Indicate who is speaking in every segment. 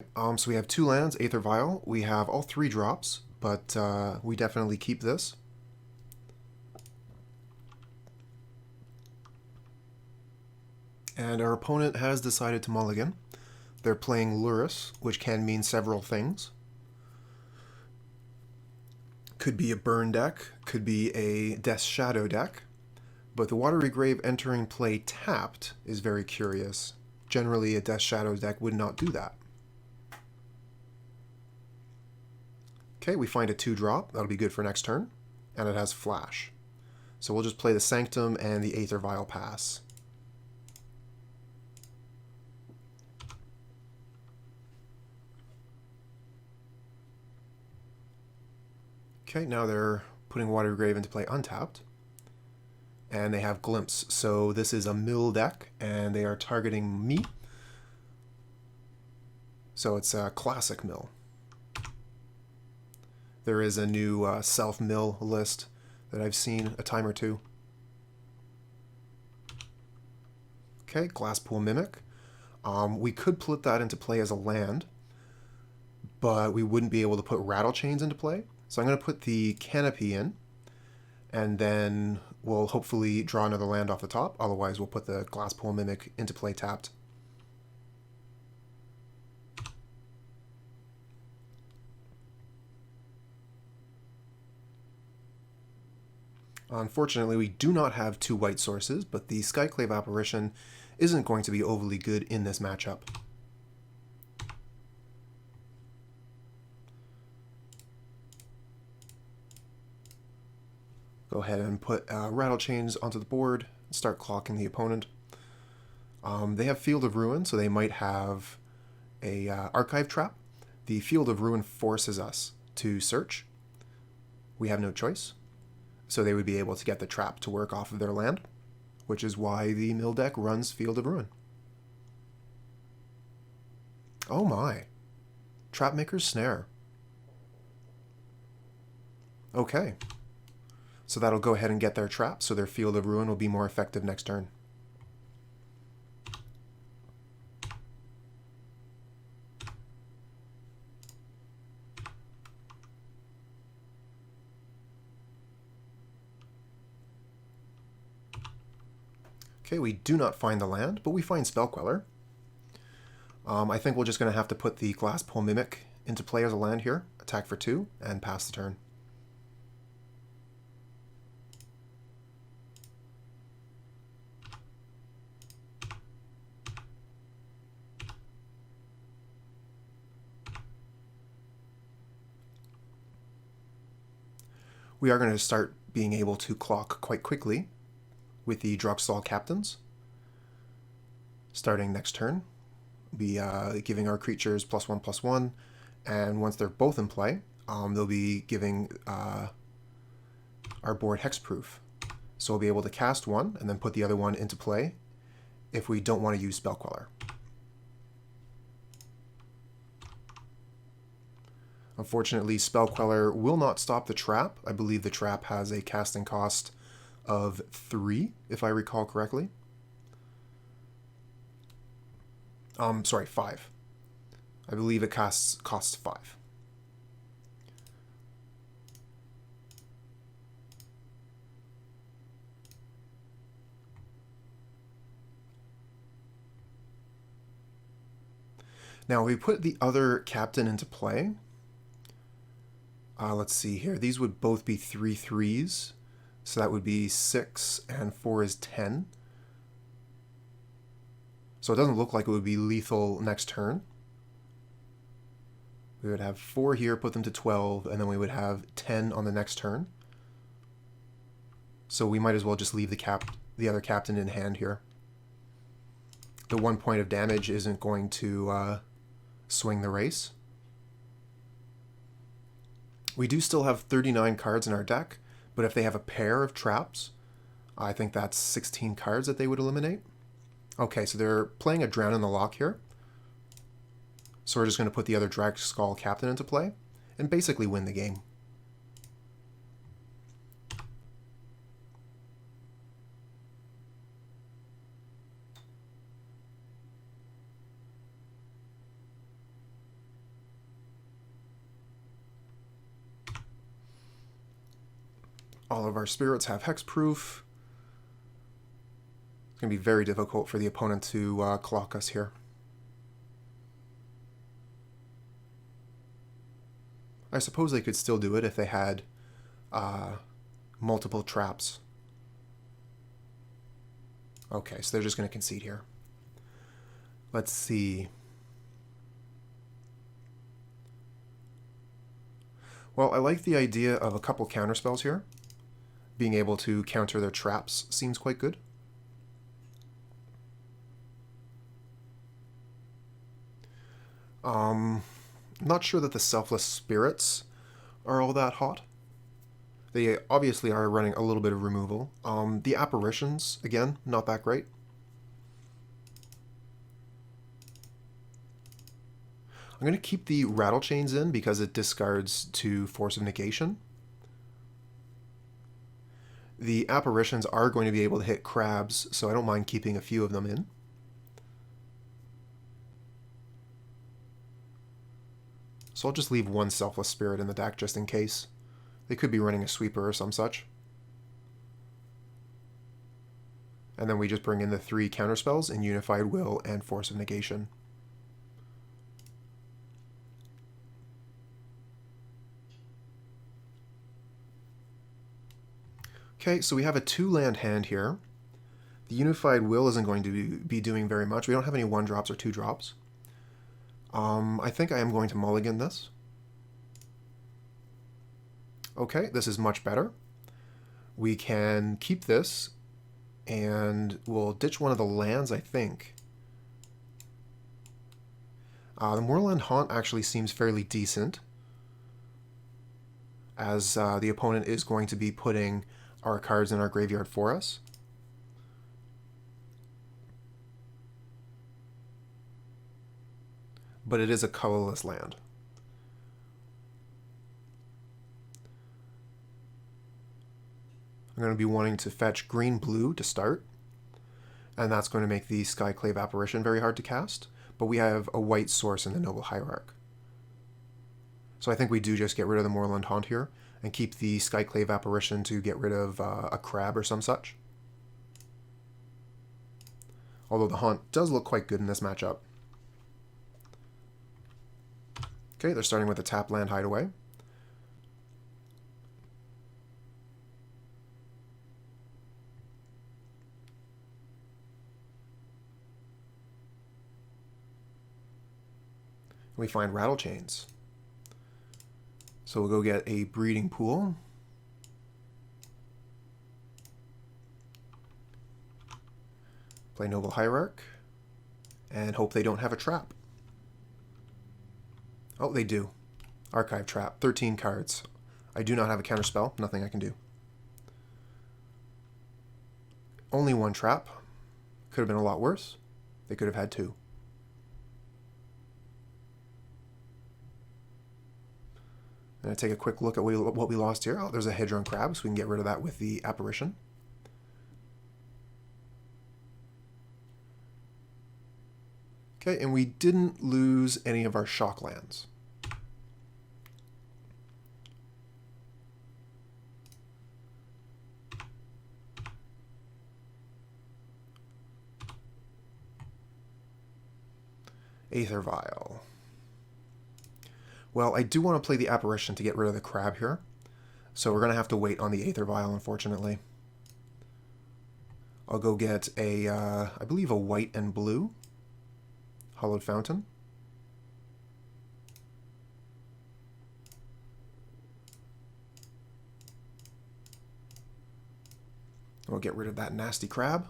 Speaker 1: So we have 2 lands, Aether Vial. We have all 3 drops, but we definitely keep this. And our opponent has decided to mulligan. They're playing Lurrus, which can mean several things. Could be a burn deck, could be a Death Shadow deck, but the Watery Grave entering play tapped is very curious. Generally, a Death Shadow deck would not do that. Okay, we find a 2-drop. That'll be good for next turn. And it has Flash. So we'll just play the Sanctum and the Aether Vial pass. Okay, now they're putting Watery Grave into play untapped. And they have Glimpse. So this is a mill deck, and they are targeting me. So it's a classic mill. There is a new self-mill list that I've seen a time or two. Okay, Glasspool Mimic. We could put that into play as a land, but we wouldn't be able to put Rattlechains into play. So I'm going to put the Canopy in, and then we'll hopefully draw another land off the top. Otherwise, we'll put the Glasspool Mimic into play tapped. Unfortunately, we do not have 2 white sources, but the Skyclave Apparition isn't going to be overly good in this matchup. Go ahead and put Rattlechains onto the board and start clocking the opponent. They have Field of Ruin, so they might have a Archive Trap. The Field of Ruin forces us to search. We have no choice. So they would be able to get the trap to work off of their land, which is why the mill deck runs Field of Ruin. Oh my. Trapmaker's Snare. Okay. So that'll go ahead and get their trap, so their Field of Ruin will be more effective next turn. Okay, we do not find the land, but we find Spell Queller. I think we're just going to have to put the Glasspool Mimic into play as a land here, attack for 2, and pass the turn. We are going to start being able to clock quite quickly with the Drogskol Captains. Starting next turn, be giving our creatures +1/+1, and once they're both in play, they'll be giving our board hexproof. So we'll be able to cast one and then put the other one into play if we don't want to use Spell Queller. Unfortunately, Spell Queller will not stop the trap. I believe the trap has a casting cost of 3, if I recall correctly. Sorry, 5. I believe it costs 5. Now, we put the other captain into play. Let's see here. These would both be 3/3s. So that would be 6 and 4 is 10. So it doesn't look like it would be lethal next turn. We would have 4 here, put them to 12, and then we would have 10 on the next turn. So we might as well just leave the other captain in hand here. The 1 point of damage isn't going to swing the race. We do still have 39 cards in our deck, but if they have a pair of traps, I think that's 16 cards that they would eliminate. Okay, so they're playing a Drown in the Loch here. So we're just going to put the other Drogskol Captain into play and basically win the game. All of our spirits have hexproof. It's going to be very difficult for the opponent to clock us here. I suppose they could still do it if they had multiple traps. Okay, so they're just going to concede here. Let's see. Well, I like the idea of a couple counterspells here. Being able to counter their traps seems quite good. Not sure that the Selfless Spirits are all that hot. They obviously are running a little bit of removal. The Apparitions, again, not that great. I'm going to keep the Rattlechains in because it discards to Force of Negation. The Apparitions are going to be able to hit crabs, so I don't mind keeping a few of them in. So I'll just leave one Selfless Spirit in the deck just in case. They could be running a sweeper or some such. And then we just bring in the 3 counterspells in Unified Will and Force of Negation. Okay, so we have a 2-land hand here. The Unified Will isn't going to be doing very much. We don't have any 1-drops or 2-drops. I think I am going to mulligan this. Okay, this is much better. We can keep this, and we'll ditch one of the lands, I think. The Moorland Haunt actually seems fairly decent, as the opponent is going to be putting our cards in our graveyard for us. But it is a colorless land. I'm going to be wanting to fetch green-blue to start, and that's going to make the Skyclave Apparition very hard to cast, but we have a white source in the Noble Hierarch. So I think we do just get rid of the Moorland Haunt here, and keep the Skyclave Apparition to get rid of a crab or some such. Although the Haunt does look quite good in this matchup. Okay, they're starting with a tap land hideaway. We find Rattlechains. So we'll go get a breeding pool. Play Noble Hierarch. And hope they don't have a trap. Oh, they do. Archive trap. 13 cards. I do not have a counterspell. Nothing I can do. Only 1 trap. Could have been a lot worse. They could have had 2. I'm going to take a quick look at what we lost here. Oh, there's a Hedron Crab, so we can get rid of that with the Apparition. Okay, and we didn't lose any of our shock lands. Aether Vial. Well, I do want to play the Apparition to get rid of the crab here, so we're going to have to wait on the Aether Vial, unfortunately. I'll go get a, I believe a white and blue Hallowed Fountain. We'll get rid of that nasty crab.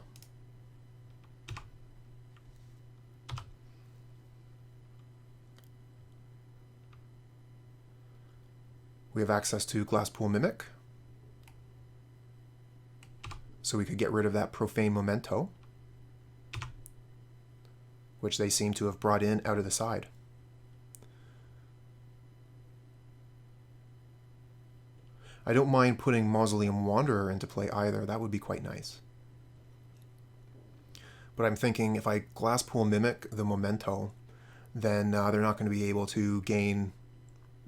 Speaker 1: We have access to Glasspool Mimic, so we could get rid of that Profane Memento, which they seem to have brought in out of the side. I don't mind putting Mausoleum Wanderer into play either. That would be quite nice. But I'm thinking if I Glasspool Mimic the Memento, then they're not going to be able to gain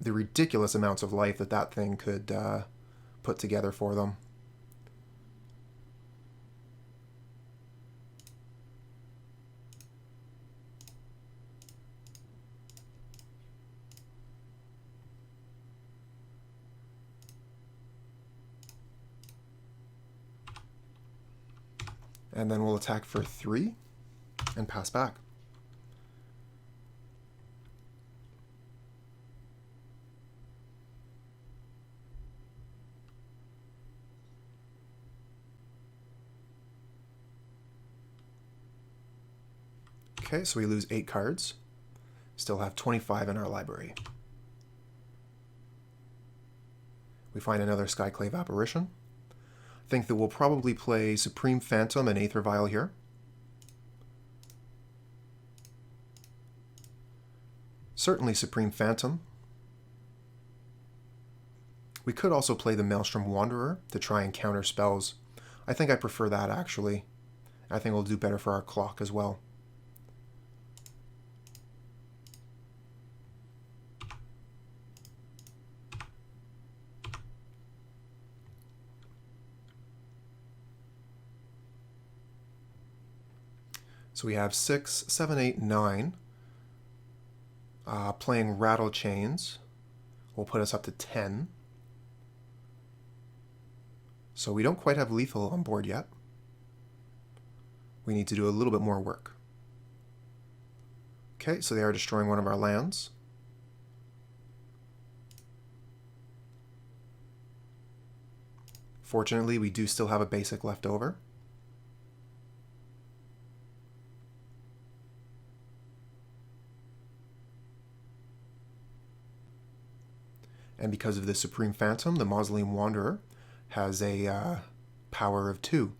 Speaker 1: the ridiculous amounts of life that thing could put together for them. And then we'll attack for 3 and pass back. Okay, so we lose 8 cards. Still have 25 in our library. We find another Skyclave Apparition. I think that we'll probably play Supreme Phantom and Aether Vial here. Certainly Supreme Phantom. We could also play the Mausoleum Wanderer to try and counter spells. I think I prefer that, actually. I think it'll do better for our clock as well. So we have 6, 7, 8, 9. Playing Rattlechains will put us up to 10. So we don't quite have lethal on board yet. We need to do a little bit more work. Okay, so they are destroying one of our lands. Fortunately, we do still have a basic left over. And because of the Supreme Phantom, the Mausoleum Wanderer has a power of 2.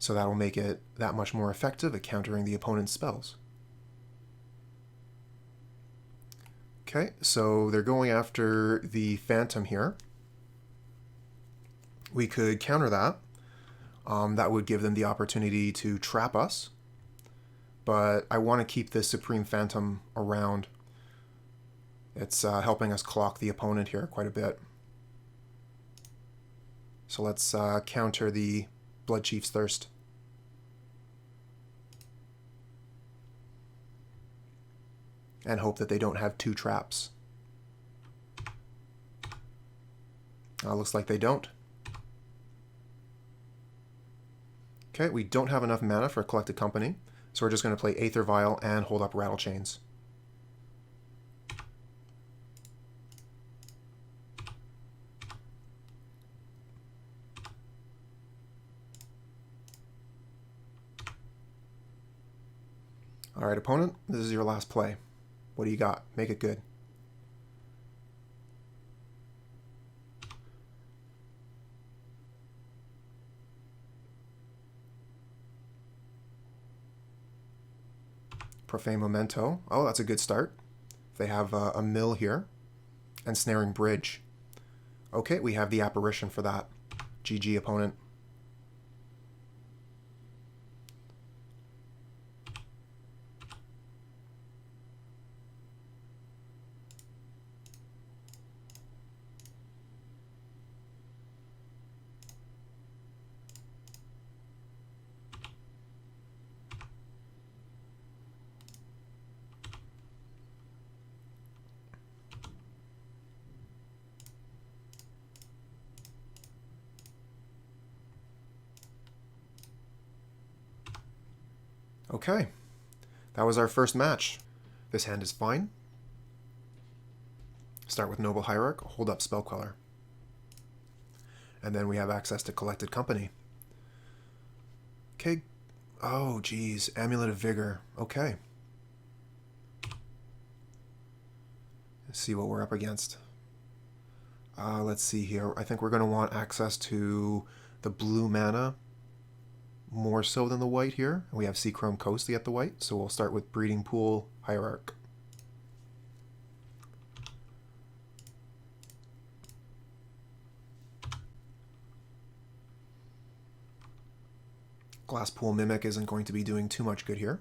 Speaker 1: So that will make it that much more effective at countering the opponent's spells. Okay, so they're going after the Phantom here. We could counter that. That would give them the opportunity to trap us. But I want to keep this Supreme Phantom around. It's helping us clock the opponent here quite a bit. So let's counter the Blood Chief's Thirst. And hope that they don't have 2 traps. Looks like they don't. Okay, we don't have enough mana for Collected Company, so we're just going to play Aether Vial and hold up Rattlechains. Alright, opponent, this is your last play. What do you got? Make it good. Profane Memento. Oh, that's a good start. They have a mill here. And Snaring Bridge. Okay, we have the Apparition for that. GG, opponent. Okay, that was our first match. This hand is fine. Start with Noble Hierarch, hold up Spell Queller. And then we have access to Collected Company. Okay, oh geez, Amulet of Vigor, okay. Let's see what we're up against. Let's see here, I think we're going to want access to the blue mana more so than the white here. We have Seachrome Coast to get the white, so we'll start with Breeding Pool Hierarch. Glasspool Mimic isn't going to be doing too much good here.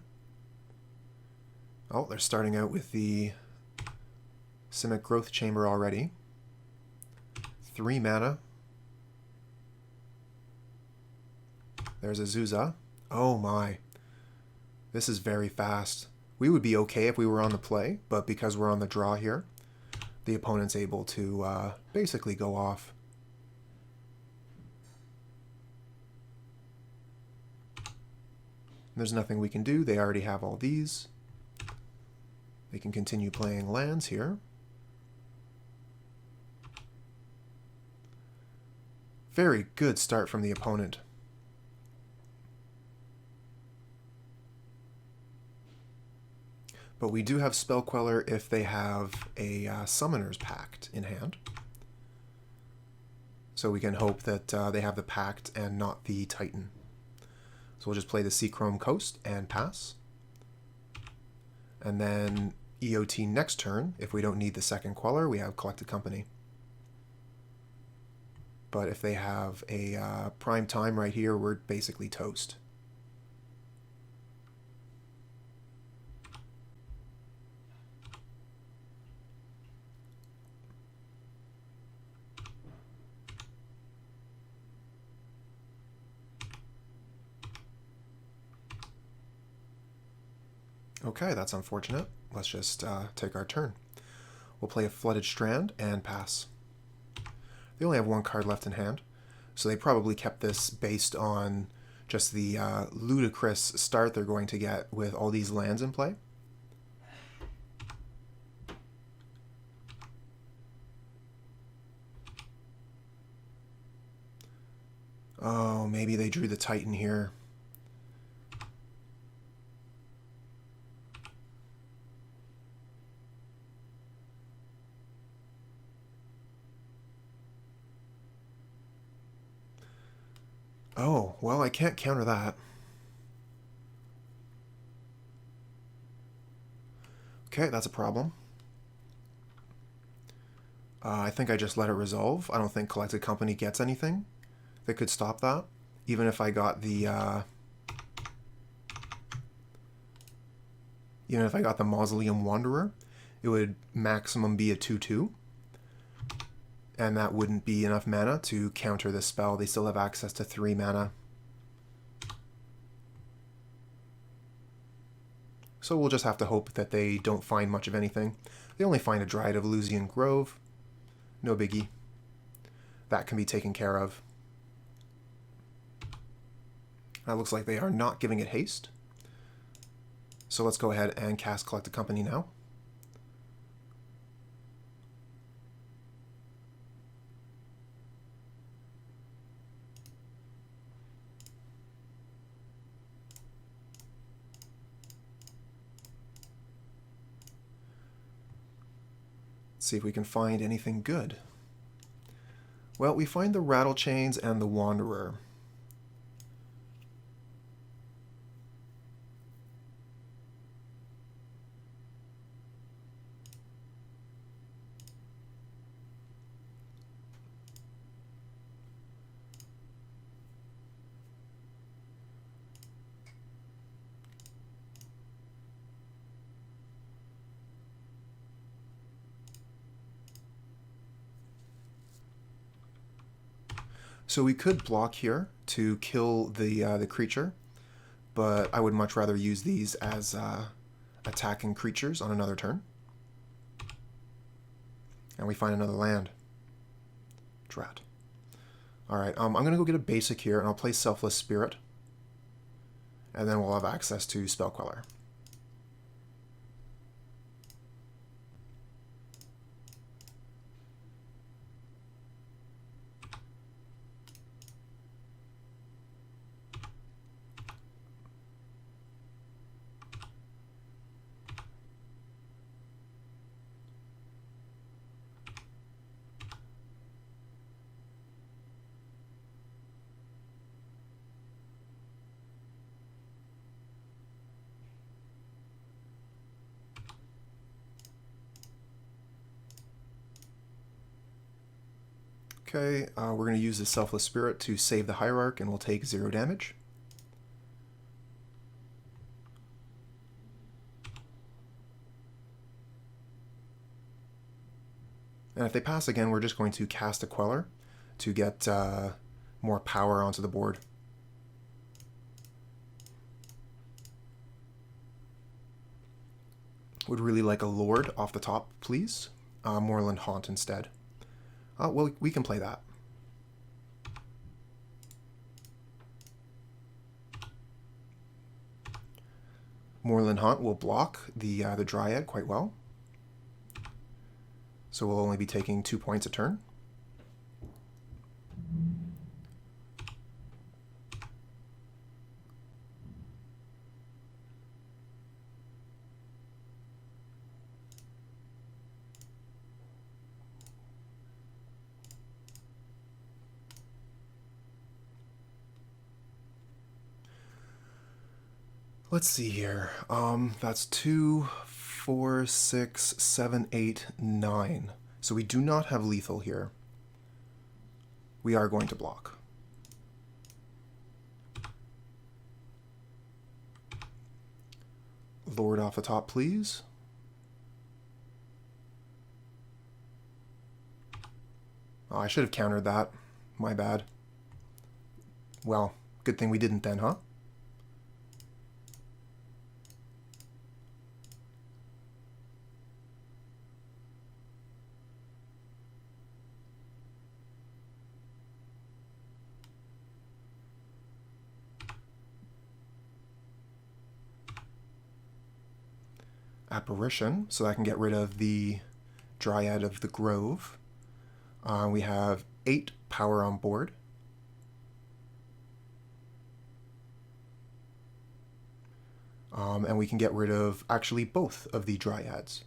Speaker 1: Oh, they're starting out with the Simic Growth Chamber already. 3 mana. There's a Zuza. Oh my. This is very fast. We would be okay if we were on the play, but because we're on the draw here, the opponent's able to basically go off. There's nothing we can do. They already have all these. They can continue playing lands here. Very good start from the opponent. But we do have Spell Queller if they have a Summoner's Pact in hand. So we can hope that they have the Pact and not the Titan. So we'll just play the Seachrome Coast and pass. And then EOT next turn. If we don't need the second Queller, we have Collected Company. But if they have a prime time right here, we're basically toast. Okay, that's unfortunate. Let's just take our turn. We'll play a Flooded Strand and pass. They only have 1 card left in hand, so they probably kept this based on just the ludicrous start they're going to get with all these lands in play. Oh, maybe they drew the Titan here. Oh, well, I can't counter that. Okay, that's a problem. I think I just let it resolve. I don't think Collected Company gets anything that could stop that. Even if I got the Mausoleum Wanderer, it would maximum be a 2/2. And that wouldn't be enough mana to counter this spell. They still have access to 3 mana. So we'll just have to hope that they don't find much of anything. They only find a Dryad of Elysian Grove. No biggie. That can be taken care of. That looks like they are not giving it haste. So let's go ahead and cast Collected Company now. See if we can find anything good. Well, we find the Rattlechains and the Wanderer. So we could block here to kill the creature, but I would much rather use these as attacking creatures on another turn. And we find another land. Drat. Alright, I'm going to go get a basic here, and I'll play Selfless Spirit. And then we'll have access to Spell Queller. Okay, we're going to use the Selfless Spirit to save the Hierarch, and we'll take 0 damage. And if they pass again, we're just going to cast a Queller to get more power onto the board. Would really like a Lord off the top, please. Moorland Haunt instead. Well, we can play that. Moorland Haunt will block the Dryad quite well. So we'll only be taking 2 points a turn. Let's see here. That's 2, 4, 6, 7, 8, 9. So we do not have lethal here. We are going to block. Lord off the top, please. Oh, I should have countered that. My bad. Well, good thing we didn't then, huh? Apparition, so I can get rid of the Dryad of the Grove. We have 8 power on board. And we can get rid of actually both of the Dryads.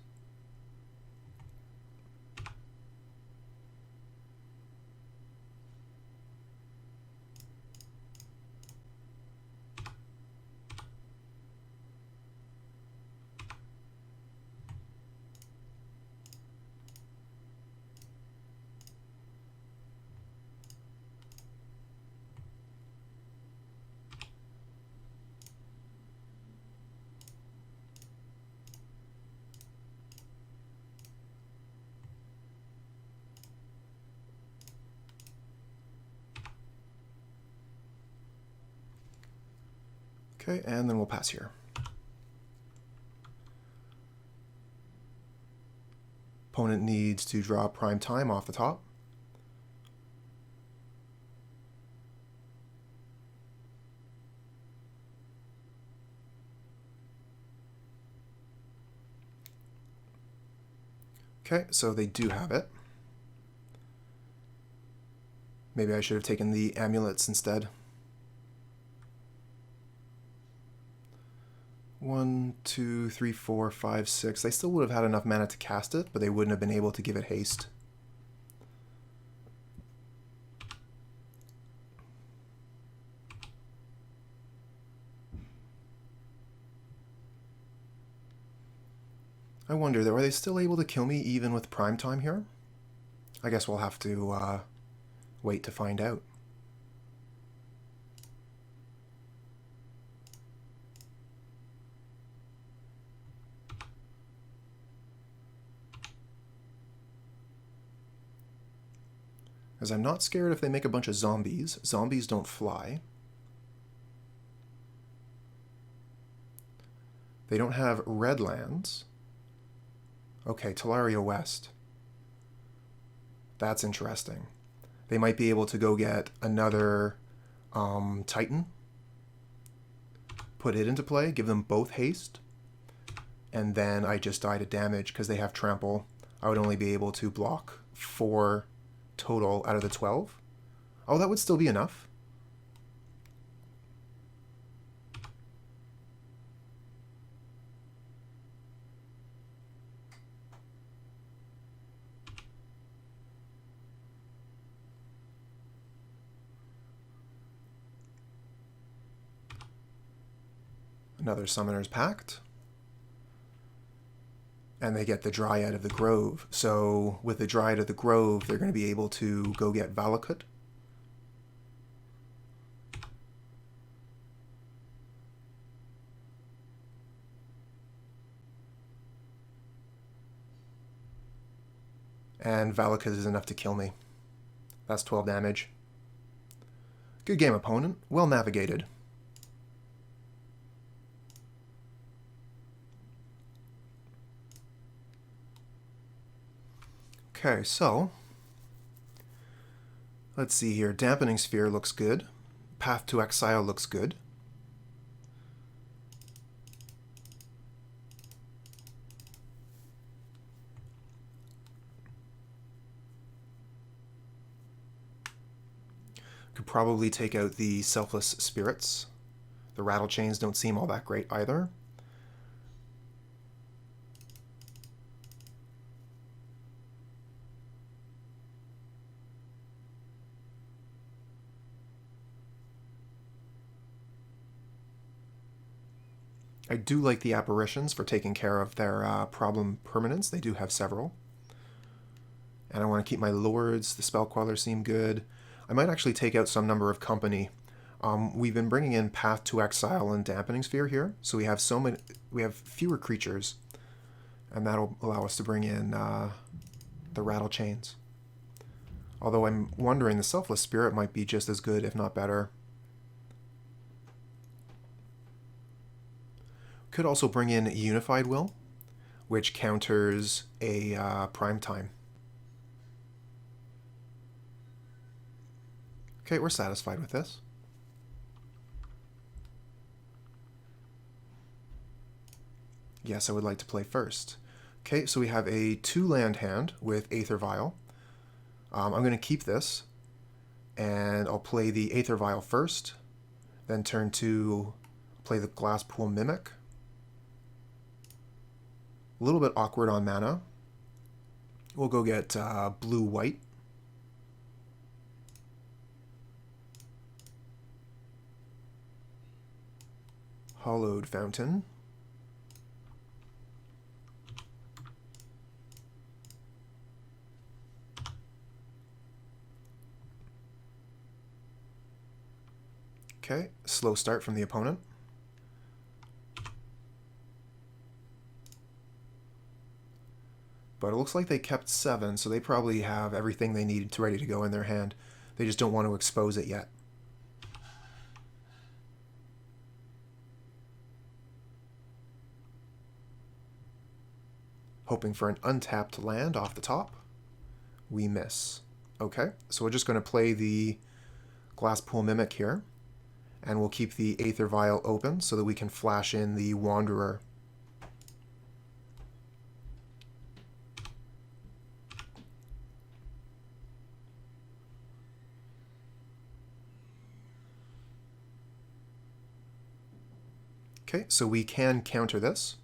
Speaker 1: Okay, and then we'll pass here. Opponent needs to draw prime time off the top. Okay, so they do have it. Maybe I should have taken the amulets instead. 1, 2, 3, 4, 5, 6. They still would have had enough mana to cast it, but they wouldn't have been able to give it haste. I wonder, though, are they still able to kill me even with prime time here? I guess we'll have to wait to find out. As I'm not scared if they make a bunch of zombies. Zombies don't fly. They don't have red lands. Okay, Talaria West. That's interesting. They might be able to go get another Titan. Put it into play, give them both haste. And then I just die to damage because they have trample. I would only be able to block 4 total out of the 12. Oh, that would still be enough. Another Summoner's Pact. And they get the Dryad of the Grove. So with the Dryad of the Grove, they're going to be able to go get Valakut. And Valakut is enough to kill me. That's 12 damage. Good game, opponent. Well navigated. Okay, so let's see here. Dampening Sphere looks good. Path to Exile looks good. Could probably take out the Selfless Spirits. The Rattlechains don't seem all that great either. I do like the Apparitions for taking care of their problem permanents. They do have several. And I want to keep my Lords. The Spell Queller seem good. I might actually take out some number of company. We've been bringing in Path to Exile and Dampening Sphere here, so we have fewer creatures, and that'll allow us to bring in the Rattlechains. Although I'm wondering the Selfless Spirit might be just as good, if not better. Could also bring in Unified Will, which counters a Prime Time. Okay, we're satisfied with this. Yes, I would like to play first. Okay, so we have a 2-land hand with Aether Vial. I'm going to keep this, and I'll play the Aether Vial first, then turn to play the Glasspool Mimic. A little bit awkward on mana. We'll go get blue-white. Hallowed Fountain. Okay, slow start from the opponent. But it looks like they kept 7, so they probably have everything they need to ready to go in their hand. They just don't want to expose it yet. Hoping for an untapped land off the top. We miss. Okay, so we're just going to play the Glasspool Mimic here. And we'll keep the Aether Vial open so that we can flash in the Wanderer. Okay, so we can counter this.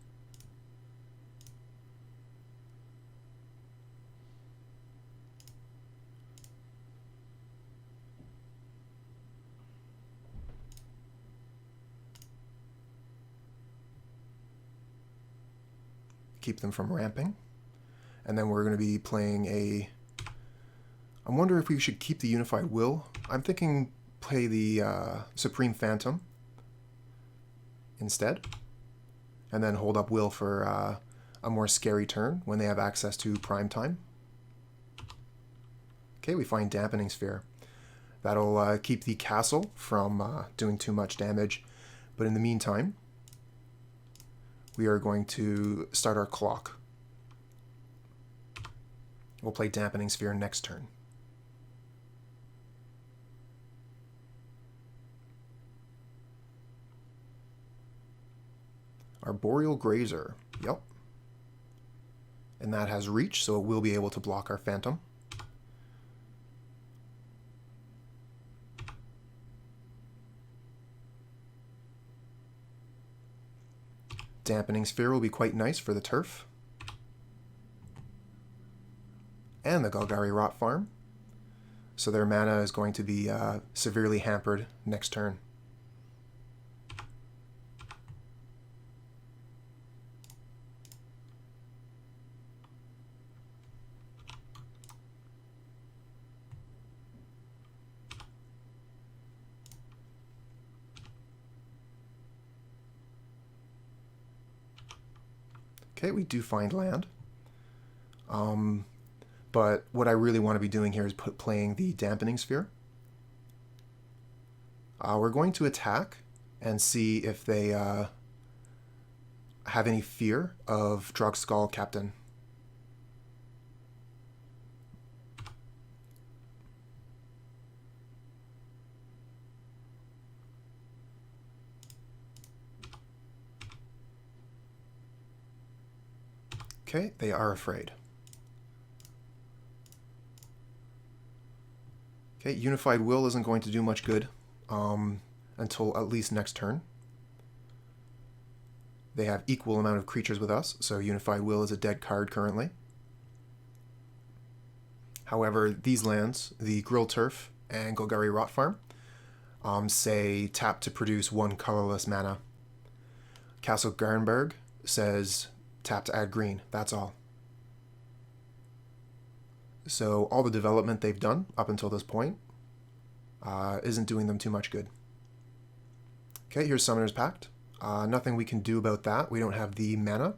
Speaker 1: Keep them from ramping. And then we're going to be playing a... I wonder if we should keep the Unified Will. I'm thinking play the Supreme Phantom instead. And then hold up Will for a more scary turn when they have access to Prime Time. Okay, we find Dampening Sphere. That'll keep the castle from doing too much damage. But in the meantime, we are going to start our clock. We'll play Dampening Sphere next turn. Arboreal Grazer. Yep. And that has reach, so it will be able to block our Phantom. Dampening Sphere will be quite nice for the turf. And the Golgari Rot Farm. So their mana is going to be severely hampered next turn. Okay, we do find land. But what I really want to be doing here is playing the Dampening Sphere. We're going to attack and see if they have any fear of Drogskol Captain. Okay, they are afraid. Okay, Unified Will isn't going to do much good until at least next turn. They have equal amount of creatures with us, so Unified Will is a dead card currently. However, these lands, the Grill Turf and Golgari Rot Farm, say tap to produce 1 colorless mana. Castle Garnberg says tap to add green, that's all. So all the development they've done up until this point isn't doing them too much good. Okay, here's Summoner's Pact. Nothing we can do about that. We don't have the mana.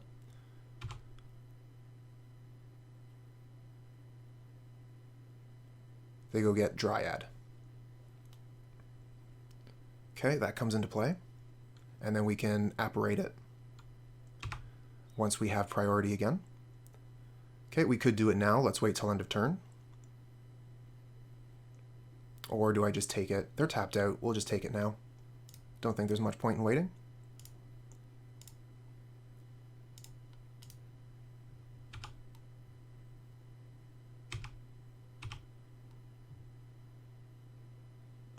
Speaker 1: They go get Dryad. Okay, that comes into play. And then we can apparate it once we have priority again. Okay, we could do it now. Let's wait till end of turn. Or do I just take it? They're tapped out. We'll just take it now. Don't think there's much point in waiting.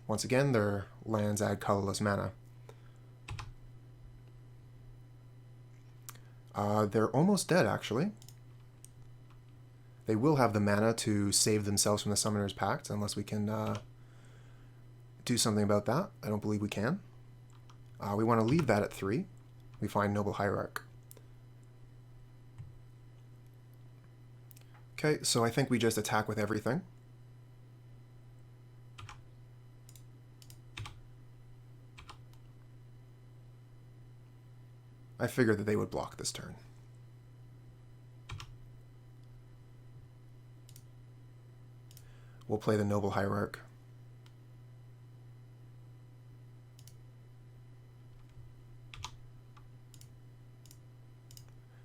Speaker 1: Once again, their lands add colorless mana. They're almost dead, actually. They will have the mana to save themselves from the Summoner's Pact, unless we can do something about that. I don't believe we can. We want to leave that at 3. We find Noble Hierarch. Okay, so I think we just attack with everything. I figured that they would block this turn. We'll play the Noble Hierarch.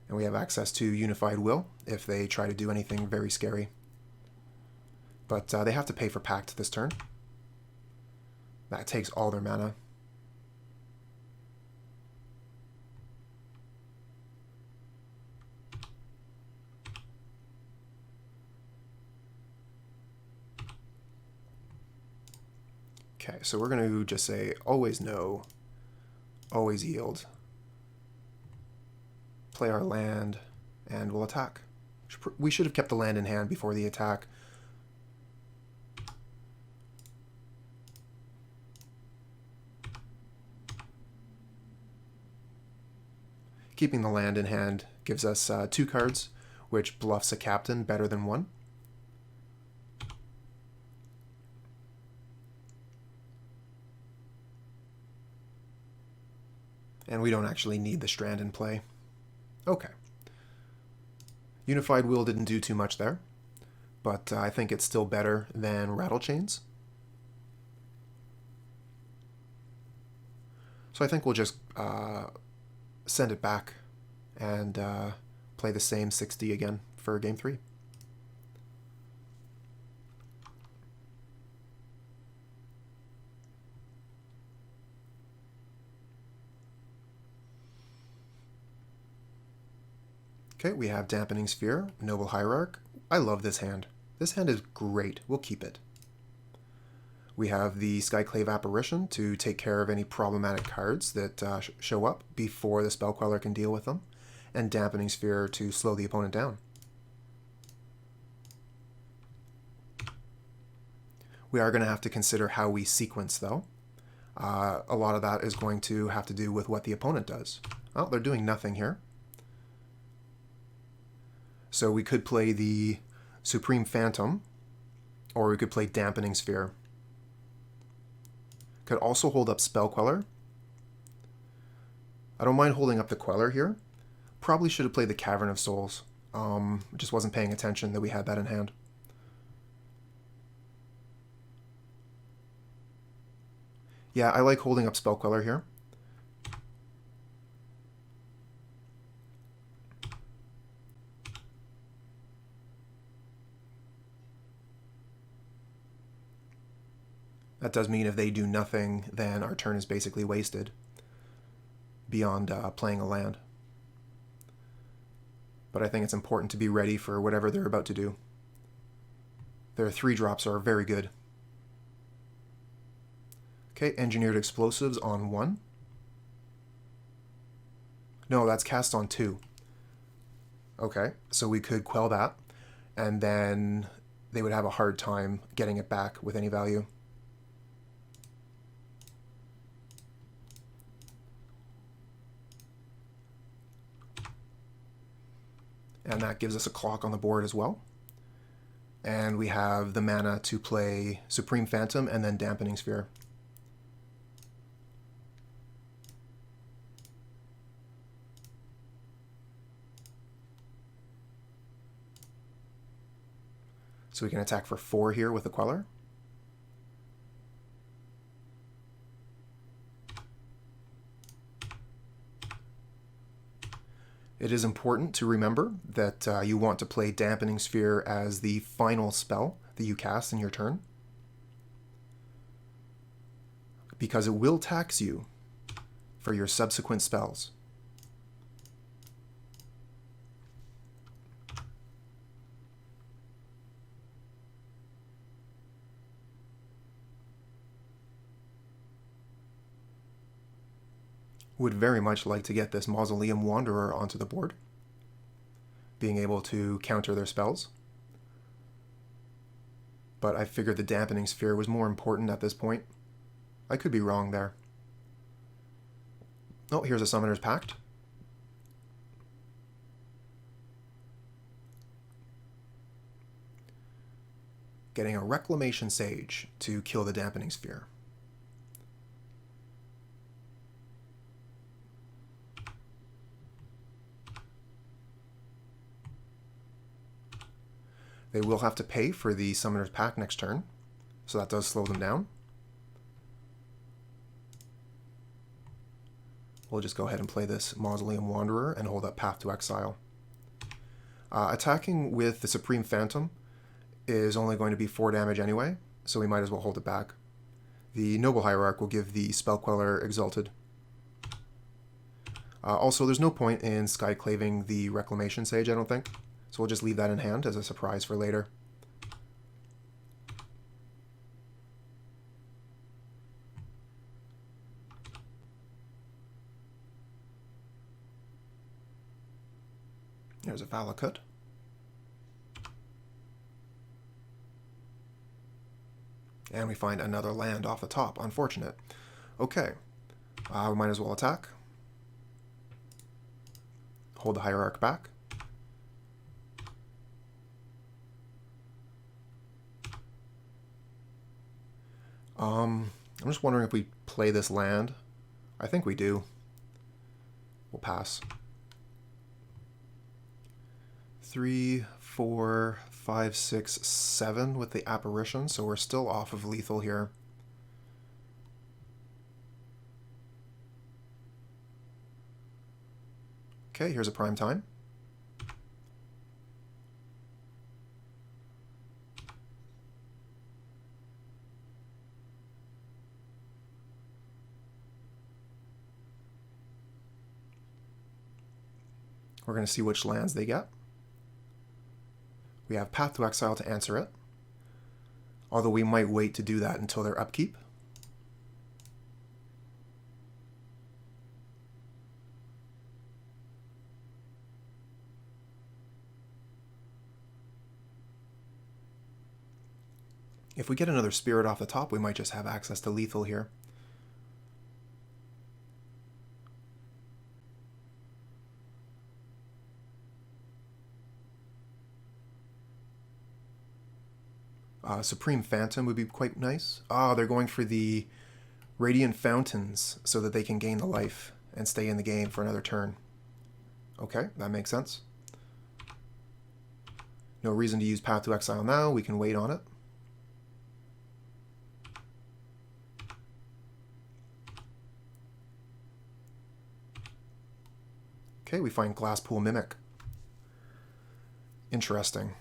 Speaker 1: And we have access to Unified Will if they try to do anything very scary. But they have to pay for Pact this turn. That takes all their mana. Okay, so we're going to just say always no, always yield. Play our land, and we'll attack. We should have kept the land in hand before the attack. Keeping the land in hand gives us 2 cards, which bluffs a captain better than 1. And we don't actually need the Strand in play. Okay. Unified Will didn't do too much there, but I think it's still better than Rattlechains. So I think we'll just send it back and play the same 60 again for Game 3. Okay, we have Dampening Sphere, Noble Hierarch. I love this hand. This hand is great. We'll keep it. We have the Skyclave Apparition to take care of any problematic cards that show up before the Spell Queller can deal with them, and Dampening Sphere to slow the opponent down. We are going to have to consider how we sequence, though. A lot of that is going to have to do with what the opponent does. Oh, they're doing nothing here. So we could play the Supreme Phantom, or we could play Dampening Sphere. Could also hold up Spell Queller. I don't mind holding up the Queller here. Probably should have played the Cavern of Souls. Just wasn't paying attention that we had that in hand. Yeah, I like holding up Spell Queller here. That does mean if they do nothing, then our turn is basically wasted beyond playing a land. But I think it's important to be ready for whatever they're about to do. Their 3-drops are very good. Okay, Engineered Explosives on 1. No, that's cast on 2. Okay, so we could quell that, and then they would have a hard time getting it back with any value. And that gives us a clock on the board as well. And we have the mana to play Supreme Phantom and then Dampening Sphere. So we can attack for 4 here with the Queller. It is important to remember that you want to play Dampening Sphere as the final spell that you cast in your turn, because it will tax you for your subsequent spells. Would very much like to get this Mausoleum Wanderer onto the board, being able to counter their spells. But I figured the Dampening Sphere was more important at this point. I could be wrong there. Oh, here's a Summoner's Pact. Getting a Reclamation Sage to kill the Dampening Sphere. They will have to pay for the Summoner's Pact next turn, so that does slow them down. We'll just go ahead and play this Mausoleum Wanderer and hold up Path to Exile. Attacking with the Supreme Phantom is only going to be 4 damage anyway, so we might as well hold it back. The Noble Hierarch will give the Spell Queller Exalted. Also, there's no point in Skyclaving the Reclamation Sage, I don't think. So we'll just leave that in hand as a surprise for later. There's a Valakut. And we find another land off the top. Unfortunate. Okay. We might as well attack. Hold the Hierarch back. I'm just wondering if we play this land. I think we do. We'll pass. 3, 4, 5, 6, 7 with the Apparition, so we're still off of lethal here. Okay, here's a prime time. We're going to see which lands they get. We have Path to Exile to answer it, although we might wait to do that until their upkeep. If we get another Spirit off the top, we might just have access to lethal here. Supreme Phantom would be quite nice. They're going for the Radiant Fountains so that they can gain the life and stay in the game for another turn. Okay, that makes sense. No reason to use Path to Exile now. We can wait on it. Okay, we find Glasspool Mimic. Interesting.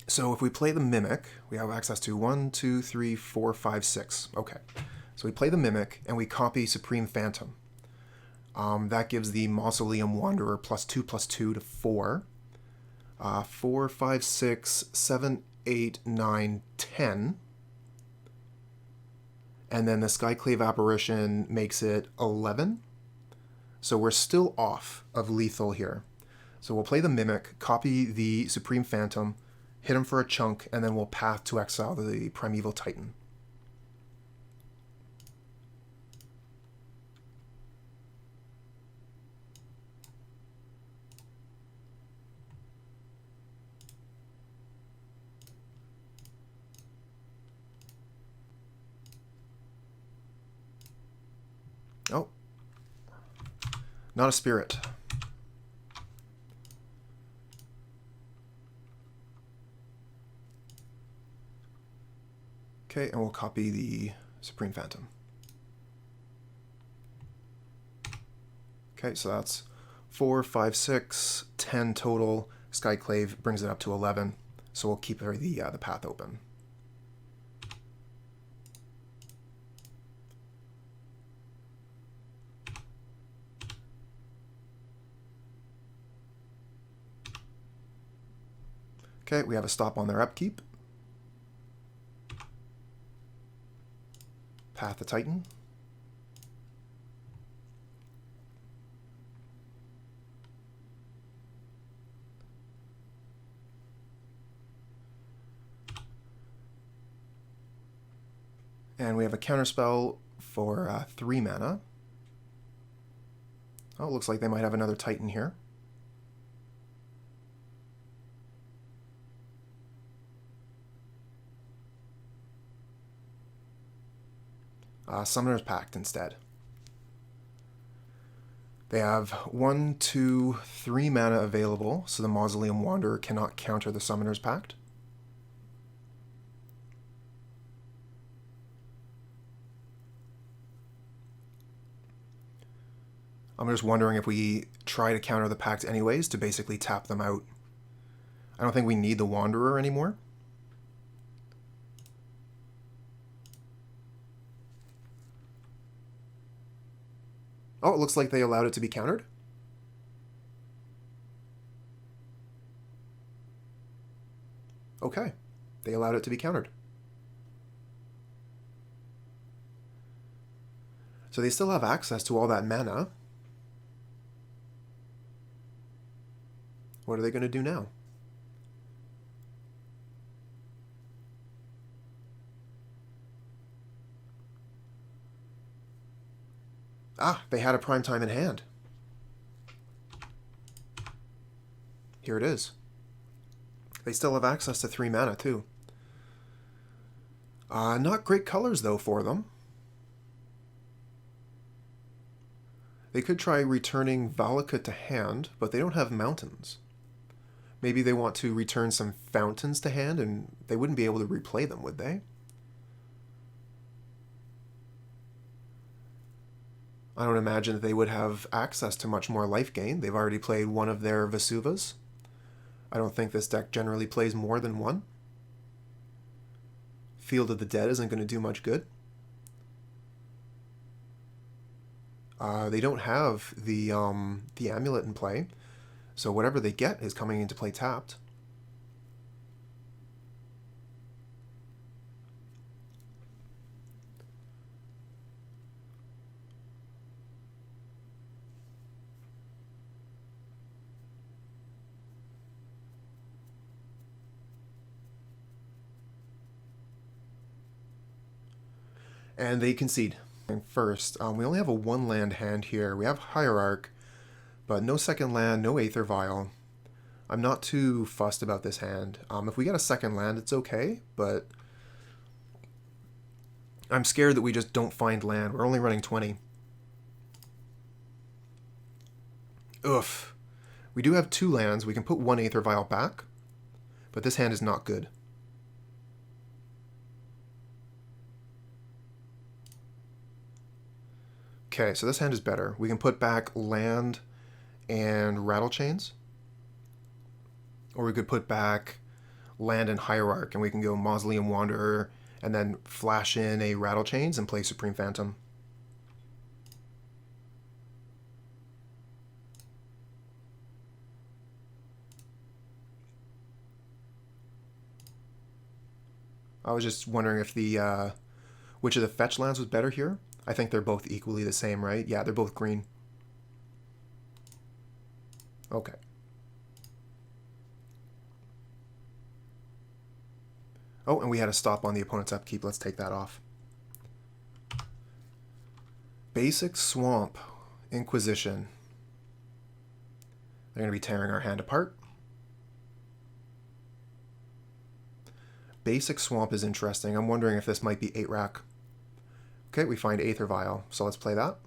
Speaker 1: So if we play the Mimic, we have access to 1, 2, 3, 4, 5, 6. Okay. So we play the Mimic, and we copy Supreme Phantom. That gives the Mausoleum Wanderer +2/+2 to 4. 4, 5, 6, 7, 8, 9, 10. And then the Skyclave Apparition makes it 11. So we're still off of lethal here. So we'll play the Mimic, copy the Supreme Phantom, hit him for a chunk, and then we'll Path to Exile the Primeval Titan. Oh. Not a spirit. Okay, and we'll copy the Supreme Phantom. Okay, so that's 4, 5, 6, 10 total. Skyclave brings it up to 11, so we'll keep the path open. Okay, we have a stop on their upkeep. Path the Titan. And we have a counterspell for 3 mana. Oh, it looks like they might have another Titan here. Summoner's Pact instead. They have 1, 2, 3 mana available, so the Mausoleum Wanderer cannot counter the Summoner's Pact. I'm just wondering if we try to counter the Pact anyways to basically tap them out. I don't think we need the Wanderer anymore. Oh, it looks like they allowed it to be countered. Okay, they allowed it to be countered. So they still have access to all that mana. What are they going to do now? Ah, they had a prime time in hand. Here it is. They still have access to 3 mana, too. Not great colors, though, for them. They could try returning Valakut to hand, but they don't have mountains. Maybe they want to return some fountains to hand, and they wouldn't be able to replay them, would they? I don't imagine that they would have access to much more life gain. They've already played one of their Vesuvas. I don't think this deck generally plays more than one. Field of the Dead isn't going to do much good. They don't have the amulet in play, so whatever they get is coming into play tapped. And they concede. First, we only have a 1-land hand here. We have Hierarch, but no second land, no Aether Vial. I'm not too fussed about this hand. If we get a second land, it's okay, but I'm scared that we just don't find land. We're only running 20. Oof. We do have 2 lands. We can put 1 Aether Vial back. But this hand is not good. Okay, so this hand is better. We can put back land and Rattlechains. Or we could put back land and Hierarch, and we can go Mausoleum Wanderer, and then flash in a Rattlechains and play Supreme Phantom. I was just wondering if the which of the fetch lands was better here. I think they're both equally the same, right? Yeah, they're both green. Okay. Oh, and we had a stop on the opponent's upkeep. Let's take that off. Basic Swamp, Inquisition. They're going to be tearing our hand apart. Basic Swamp is interesting. I'm wondering if this might be 8-rack. Okay, we find Aether Vial, so let's play that.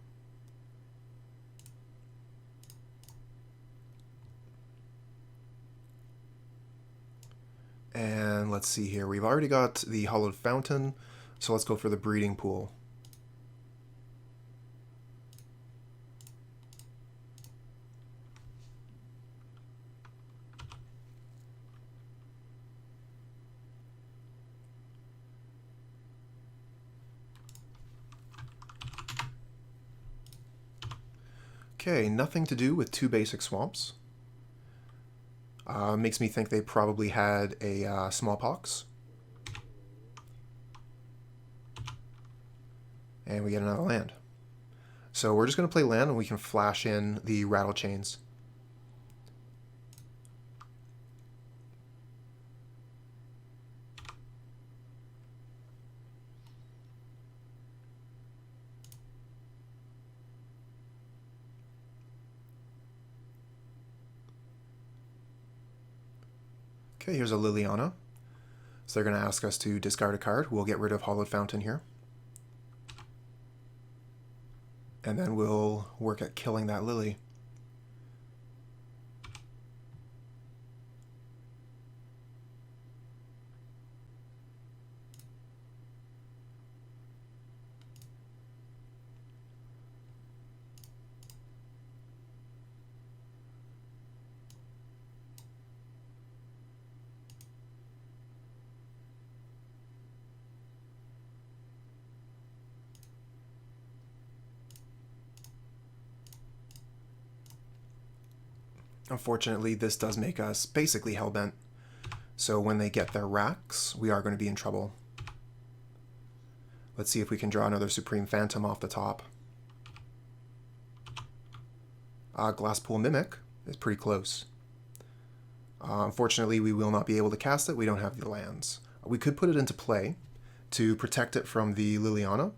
Speaker 1: And let's see here. We've already got the Hallowed Fountain, so let's go for the Breeding Pool. Okay, nothing to do with 2 basic swamps. Makes me think they probably had a smallpox. And we get another land. So we're just going to play land, and we can flash in the Rattlechains. Okay, here's a Liliana. So they're going to ask us to discard a card. We'll get rid of Hallowed Fountain here. And then we'll work at killing that Lily. Unfortunately, this does make us basically hellbent. So when they get their racks, we are going to be in trouble. Let's see if we can draw another Supreme Phantom off the top. Glasspool Mimic is pretty close. Unfortunately, we will not be able to cast it. We don't have the lands. We could put it into play to protect it from the Liliana.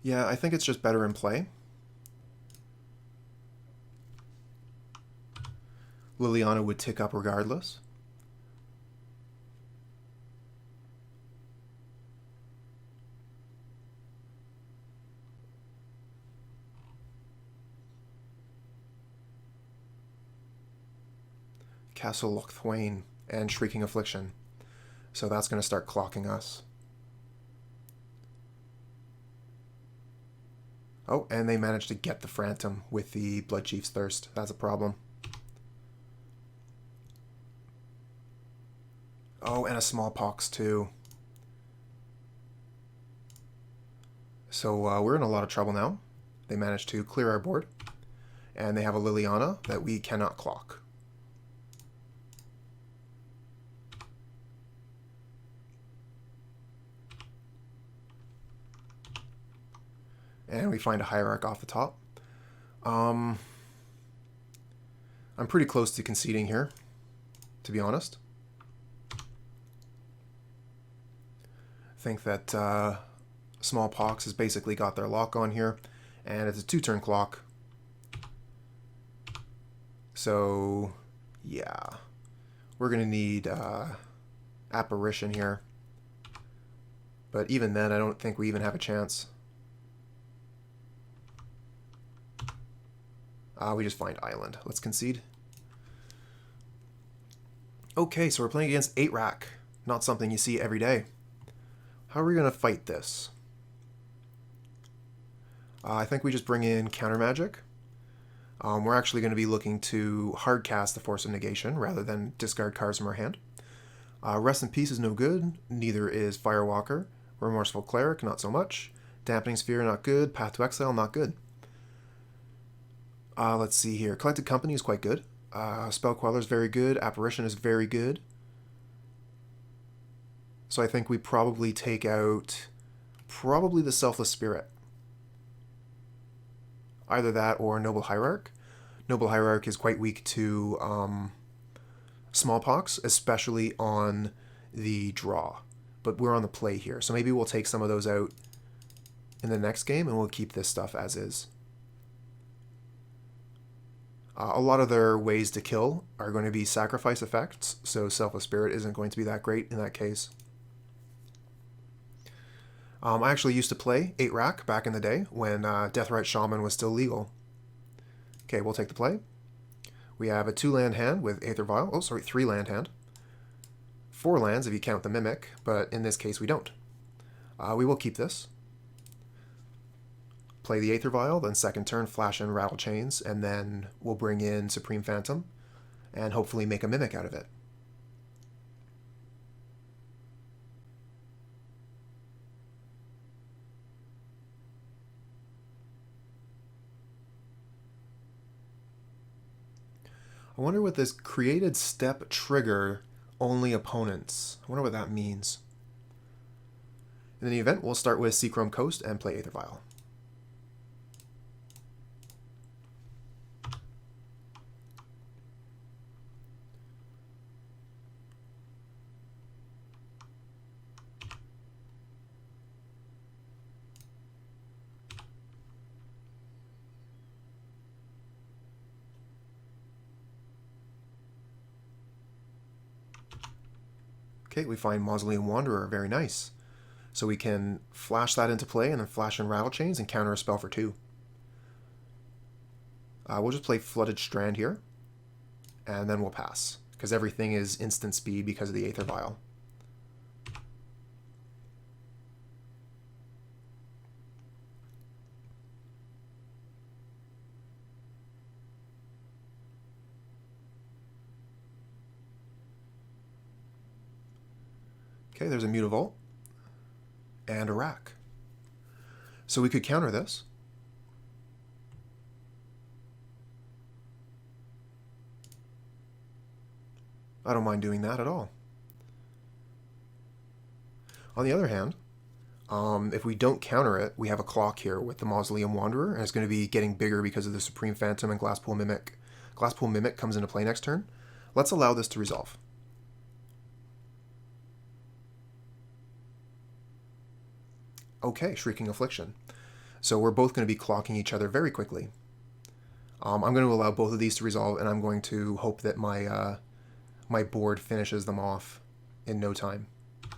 Speaker 1: Yeah, I think it's just better in play. Liliana would tick up regardless. Castle Lochthwain and Shrieking Affliction. So that's going to start clocking us. Oh, and they managed to get the Phantom with the Bloodchief's Thirst. That's a problem. Oh, and a Smallpox too. So we're in a lot of trouble now. They managed to clear our board. And they have a Liliana that we cannot clock. And we find a Hierarch off the top. I'm pretty close to conceding here, to be honest. I think that Smallpox has basically got their lock on here, and it's a 2-turn clock. So, yeah. We're going to need Apparition here. But even then, I don't think we even have a chance. We just find Island. Let's concede. Okay, so we're playing against 8-Rack. Not something you see every day. How are we going to fight this? I think we just bring in Counter Magic. We're actually going to be looking to hard cast the Force of Negation rather than discard cards from our hand. Rest in Peace is no good. Neither is Firewalker. Remorseful Cleric, not so much. Dampening Sphere, not good. Path to Exile, not good. Let's see here. Collected Company is quite good. Spell Queller is very good. Apparition is very good. So I think we probably take out the Selfless Spirit. Either that or Noble Hierarch. Noble Hierarch is quite weak to Smallpox, especially on the draw. But we're on the play here, so maybe we'll take some of those out in the next game and we'll keep this stuff as is. A lot of their ways to kill are going to be sacrifice effects, so Selfless Spirit isn't going to be that great in that case. I actually used to play 8-Rack back in the day when Deathrite Shaman was still legal. Okay, we'll take the play. We have a 2-land hand with Aether Vial. Oh, sorry, 3-land hand. 4 lands if you count the Mimic, but in this case we don't. We will keep this. Play the Aether Vial, then second turn flash in Rattlechains, and then we'll bring in Supreme Phantom and hopefully make a Mimic out of it. I wonder what this created step trigger only opponents. I wonder what that means. In the event, we'll start with Seachrome Coast and play Aether Vial. Okay, we find Mausoleum Wanderer, very nice. So we can flash that into play and then flash in Rattlechains and counter a spell for 2. We'll just play Flooded Strand here, and then we'll pass, because everything is instant speed because of the Aether Vial. Okay, there's a Mutavault and a Rack. So we could counter this. I don't mind doing that at all. On the other hand, if we don't counter it, we have a clock here with the Mausoleum Wanderer, and it's going to be getting bigger because of the Supreme Phantom and Glasspool Mimic. Glasspool Mimic comes into play next turn. Let's allow this to resolve. Okay, Shrieking Affliction. So we're both going to be clocking each other very quickly. I'm going to allow both of these to resolve, and I'm going to hope that my my board finishes them off in no time. I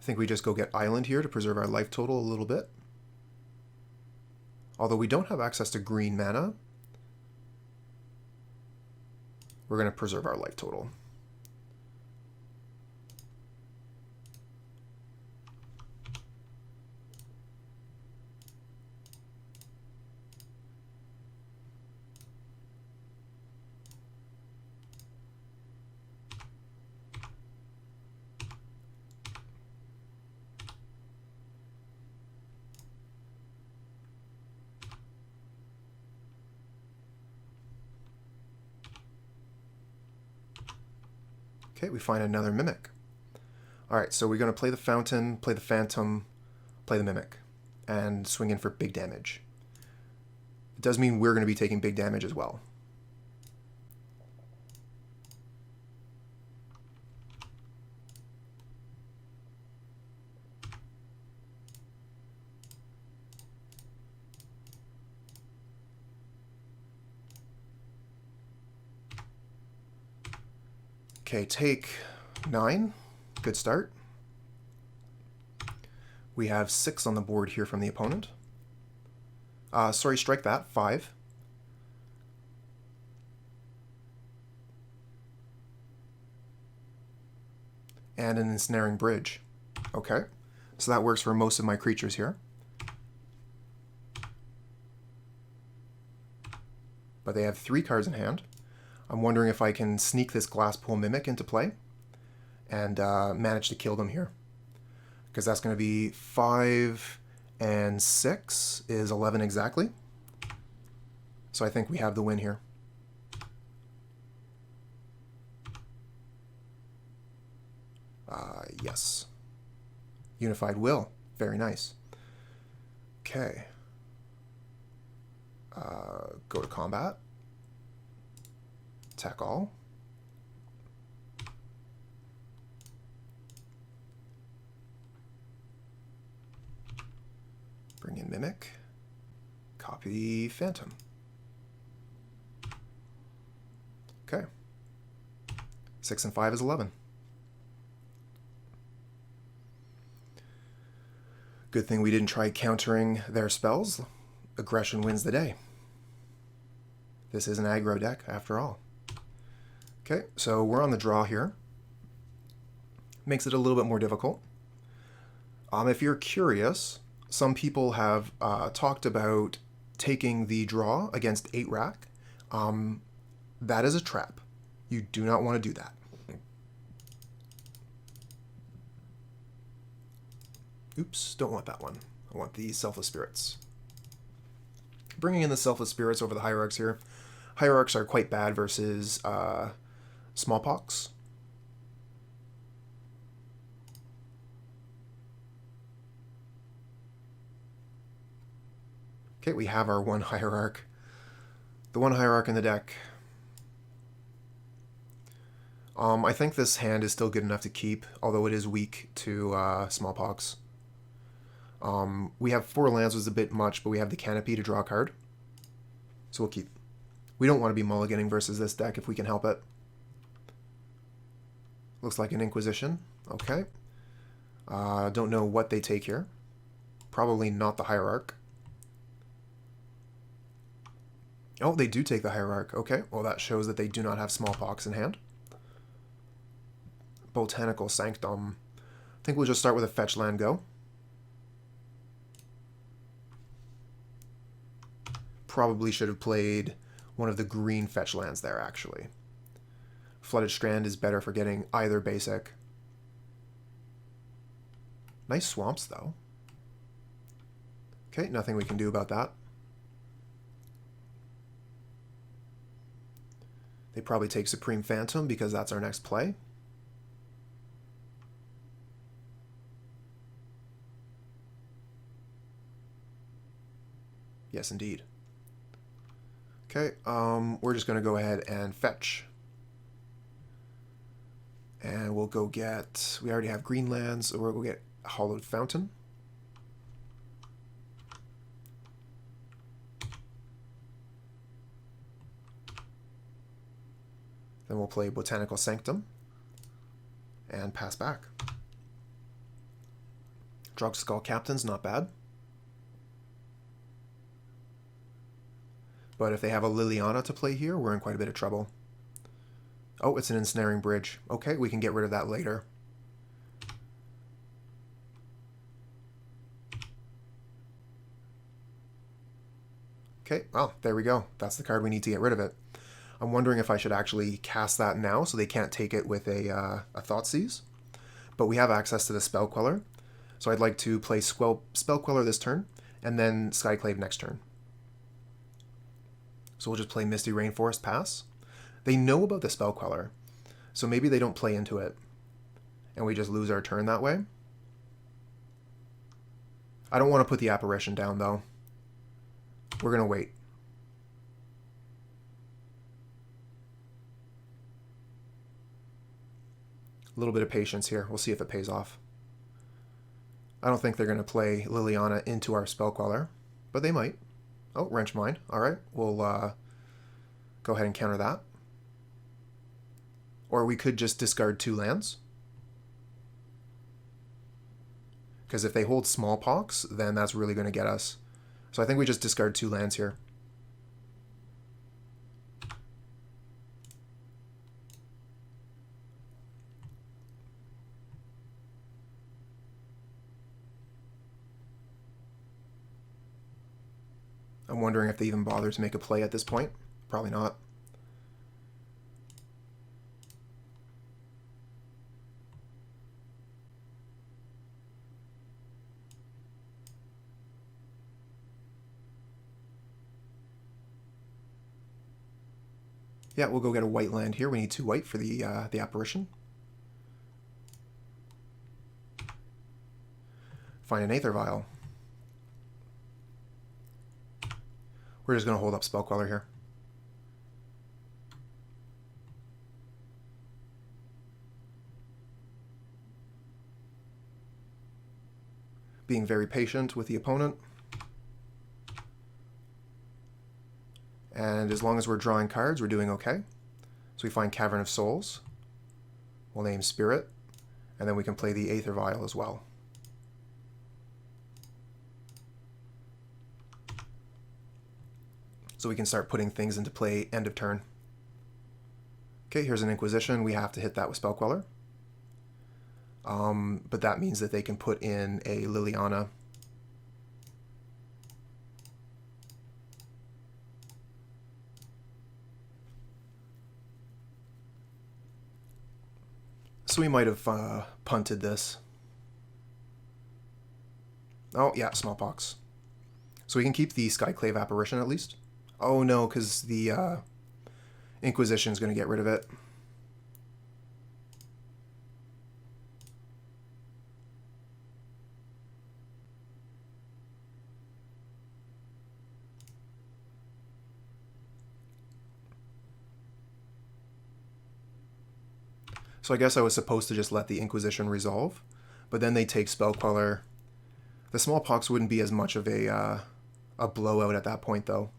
Speaker 1: think we just go get Island here to preserve our life total a little bit. Although we don't have access to green mana, we're going to preserve our life total. Okay, we find another Mimic. Alright, so we're going to play the Fountain, play the Phantom, play the Mimic, and swing in for big damage. It does mean we're going to be taking big damage as well. Okay, take 9. Good start. We have 6 on the board here from the opponent. Sorry, strike that. 5. And an Ensnaring Bridge. Okay, so that works for most of my creatures here. But they have 3 cards in hand. I'm wondering if I can sneak this Glasspool Mimic into play and manage to kill them here. Because that's going to be 5 and 6 is 11 exactly. So I think we have the win here. Yes. Unified Will. Very nice. Okay. Go to combat. Attack all. Bring in Mimic. Copy Phantom. Okay. 6 and 5 is 11. Good thing we didn't try countering their spells. Aggression wins the day. This is an aggro deck, after all. Okay, so we're on the draw here. Makes it a little bit more difficult. If you're curious, some people have talked about taking the draw against 8-rack. That is a trap. You do not want to do that. Oops, don't want that one. I want the Selfless Spirits. Bringing in the Selfless Spirits over the Hierarchs here. Hierarchs are quite bad versus Smallpox. Okay, we have our one Hierarch. The one Hierarch in the deck. I think this hand is still good enough to keep, although it is weak to Smallpox. We have 4 lands, was a bit much, but we have the Canopy to draw a card. So we'll keep. We don't want to be mulliganing versus this deck if we can help it. Looks like an Inquisition. Okay. Don't know what they take here. Probably not the Hierarch. Oh, they do take the Hierarch. Okay, well that shows that they do not have Smallpox in hand. Botanical Sanctum. I think we'll just start with a fetch land go. Probably should have played one of the green fetch lands there, actually. Flooded Strand is better for getting either basic. Nice swamps, though. Okay, nothing we can do about that. They probably take Supreme Phantom because that's our next play. Yes, indeed. Okay, we're just going to go ahead and fetch. And we'll go get... We already have green lands, so we'll go get Hallowed Fountain. Then we'll play Botanical Sanctum. And pass back. Drogskol Captain's not bad. But if they have a Liliana to play here, we're in quite a bit of trouble. Oh, it's an Ensnaring Bridge. Okay, we can get rid of that later. Okay, well, there we go. That's the card we need to get rid of it. I'm wondering if I should actually cast that now so they can't take it with a Thoughtseize. But we have access to the Spell Queller. So I'd like to play Spell Queller this turn, and then Skyclave next turn. So we'll just play Misty Rainforest, pass. They know about the Spell Queller, so maybe they don't play into it, and we just lose our turn that way. I don't want to put the Apparition down, though. We're going to wait. A little bit of patience here. We'll see if it pays off. I don't think they're going to play Liliana into our Spell Queller, but they might. Oh, Wrench Mind. All right, we'll go ahead and counter that. Or we could just discard 2 lands. Because if they hold Smallpox, then that's really going to get us. So I think we just discard 2 lands here. I'm wondering if they even bother to make a play at this point. Probably not. Yeah, we'll go get a white land here. We need 2 white for the apparition. Find an Aether Vial. We're just going to hold up Spell Queller here. Being very patient with the opponent. And as long as we're drawing cards, we're doing okay. So we find Cavern of Souls. We'll name Spirit. And then we can play the Aether Vial as well. So we can start putting things into play end of turn. Okay, here's an Inquisition. We have to hit that with Spell Queller. But that means that they can put in a Liliana. So we might have punted this. Oh, yeah, Smallpox. So we can keep the Skyclave Apparition at least. Oh, no, because the Inquisition is going to get rid of it. So I guess I was supposed to just let the Inquisition resolve, but then they take Spell Queller. The Smallpox wouldn't be as much of a blowout at that point, though.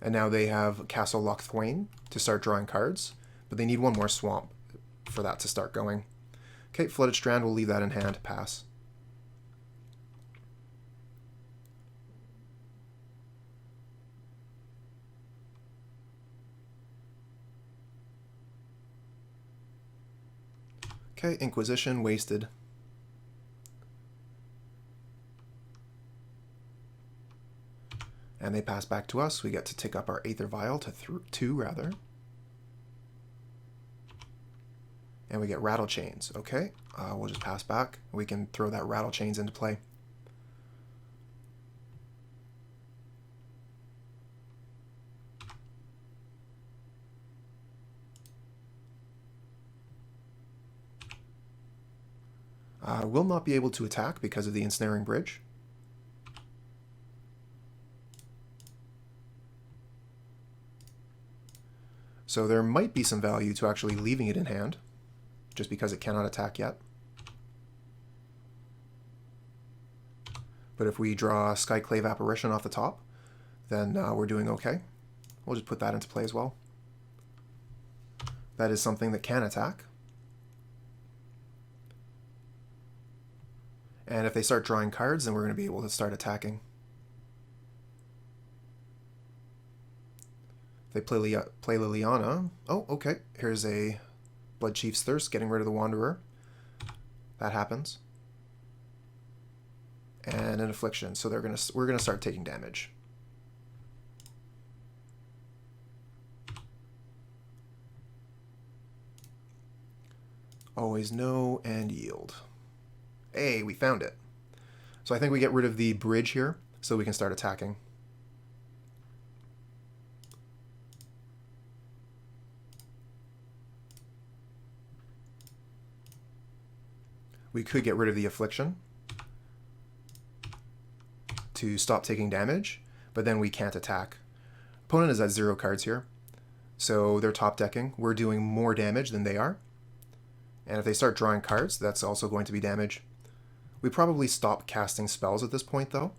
Speaker 1: And now they have Castle Loch Thwain to start drawing cards, but they need 1 more swamp for that to start going. Okay, Flooded Strand, we'll leave that in hand, pass. Okay, Inquisition, wasted. And they pass back to us. We get to tick up our Aether Vial to 2, rather. And we get Rattlechains. Okay, we'll just pass back. We can throw that Rattlechains into play. Will not be able to attack because of the Ensnaring Bridge. So there might be some value to actually leaving it in hand, just because it cannot attack yet. But if we draw Skyclave Apparition off the top, then we're doing okay. We'll just put that into play as well. That is something that can attack. And if they start drawing cards, then we're going to be able to start attacking. If they play Liliana. Oh, okay. Here's a Blood Chief's Thirst, getting rid of the Wanderer. That happens. And an Affliction. So we're gonna start taking damage. Always know and yield. Hey, we found it. So I think we get rid of the bridge here so we can start attacking. We could get rid of the Affliction to stop taking damage, but then we can't attack. Opponent is at 0 cards here, so they're top decking. We're doing more damage than they are. And if they start drawing cards, that's also going to be damage. We probably stop casting spells at this point, though.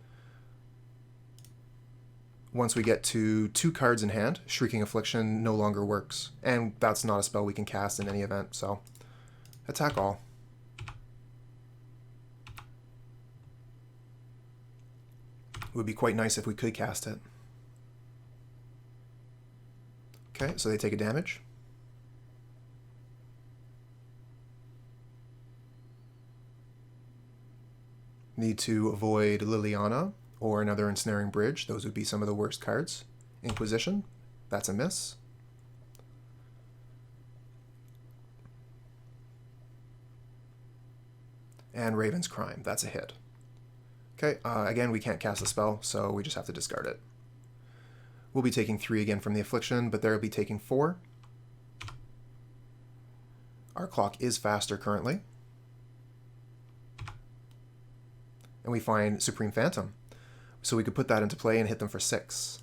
Speaker 1: Once we get to 2 cards in hand, Shrieking Affliction no longer works. And that's not a spell we can cast in any event, so attack all. It would be quite nice if we could cast it. Okay, so they take a damage. Need to avoid Liliana or another Ensnaring Bridge. Those would be some of the worst cards. Inquisition, that's a miss. And Raven's Crime, that's a hit. Okay, again, we can't cast a spell, so we just have to discard it. We'll be taking 3 again from the Affliction, but they'll be taking 4. Our clock is faster currently. And we find Supreme Phantom. So we could put that into play and hit them for 6.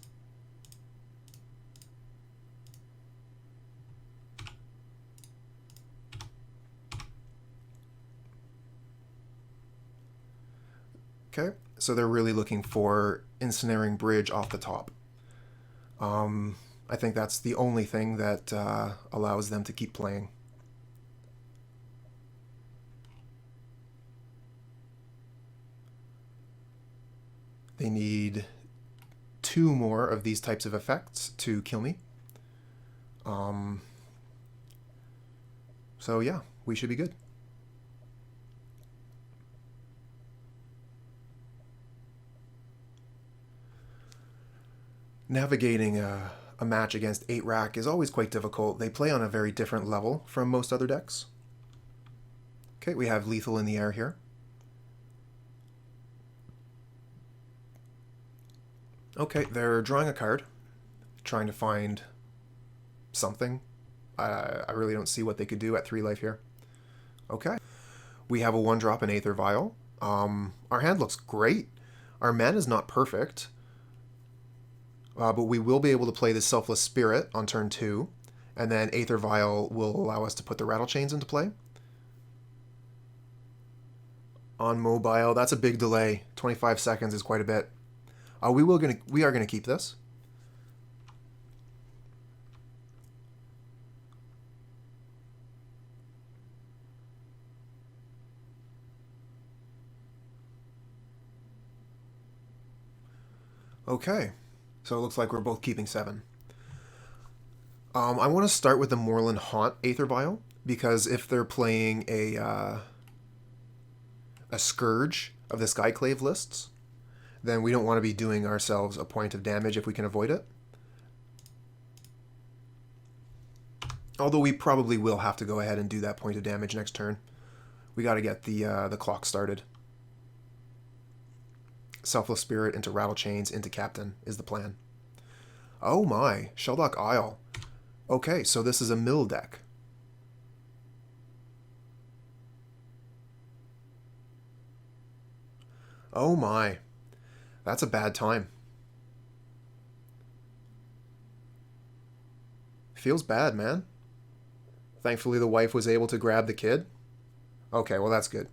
Speaker 1: Okay, so they're really looking for Ensnaring Bridge off the top. I think that's the only thing that allows them to keep playing. They need 2 more of these types of effects to kill me. So yeah, we should be good. Navigating a match against 8 Rack is always quite difficult. They play on a very different level from most other decks. Okay, we have Lethal in the air here. Okay, they're drawing a card, trying to find something. I really don't see what they could do at 3 life here. Okay, we have a 1-drop in Aether Vial. Our hand looks great. Our mana is not perfect, but we will be able to play the Selfless Spirit on turn 2, and then Aether Vial will allow us to put the Rattlechains into play. On mobile, that's a big delay. 25 seconds is quite a bit. We are gonna keep this. Okay, so it looks like we're both keeping 7. I want to start with the Moorland Haunt Aether Vial, because if they're playing a Scourge of the Skyclave lists, then we don't want to be doing ourselves a point of damage if we can avoid it. Although we probably will have to go ahead and do that point of damage next turn. We got to get the clock started. Selfless Spirit into Rattlechains into Captain is the plan. Oh my, Shelldock Isle. Okay, so this is a mill deck. Oh my. That's a bad time. Feels bad, man. Thankfully the wife was able to grab the kid. Okay, well that's good.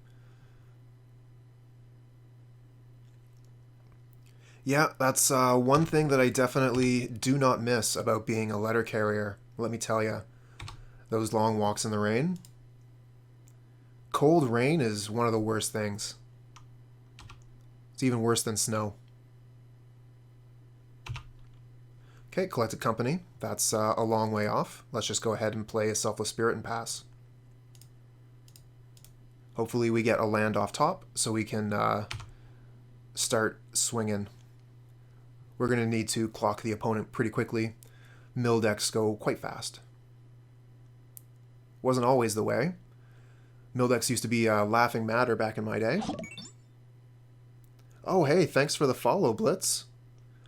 Speaker 1: Yeah, that's one thing that I definitely do not miss about being a letter carrier, let me tell you. Those long walks in the rain. Cold rain is one of the worst things. It's even worse than snow. Okay, Collected Company. That's a long way off. Let's just go ahead and play a Selfless Spirit and pass. Hopefully we get a land off top so we can start swinging. We're going to need to clock the opponent pretty quickly. Mill decks go quite fast. Wasn't always the way. Mill decks used to be a laughing matter back in my day. Oh hey, thanks for the follow, Blitz.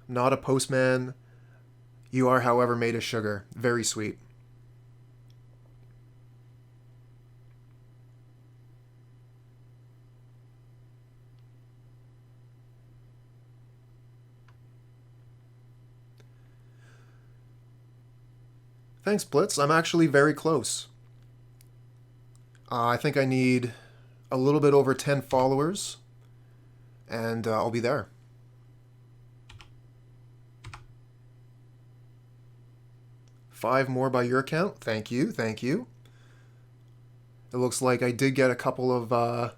Speaker 1: Not a postman. You are, however, made of sugar. Very sweet. Thanks, Blitz. I'm actually very close. I think I need a little bit over 10 followers, and I'll be there. 5 more by your count. Thank you, thank you. It looks like I did get a couple of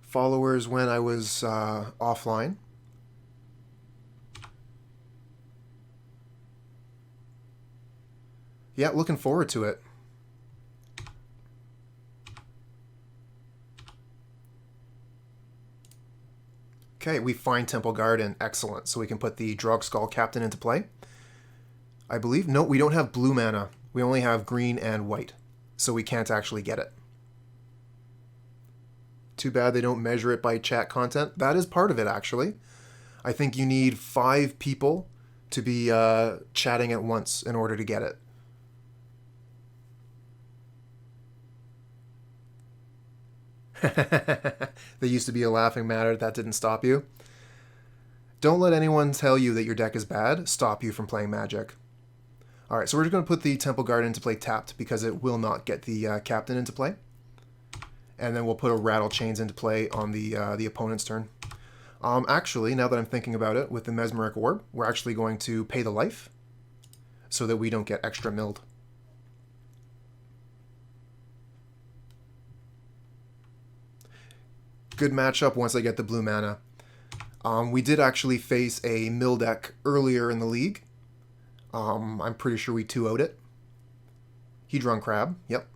Speaker 1: followers when I was offline. Yeah, looking forward to it. Okay, we find Temple Garden. Excellent. So we can put the Drogskol Captain into play. I believe. No, we don't have blue mana. We only have green and white. So we can't actually get it. Too bad they don't measure it by chat content. That is part of it, actually. I think you need 5 people to be chatting at once in order to get it. There used to be a laughing matter. That didn't stop you. Don't let anyone tell you that your deck is bad stop you from playing Magic. Alright, so we're just going to put the Temple Garden into play tapped because it will not get the Captain into play. And then we'll put a Rattlechains into play on the opponent's turn. Actually, now that I'm thinking about it, with the Mesmeric Orb, we're actually going to pay the life so that we don't get extra milled. Good matchup once I get the blue mana. We did actually face a mill deck earlier in the league. I'm pretty sure we 2-0'd it. Hedron Crab, yep.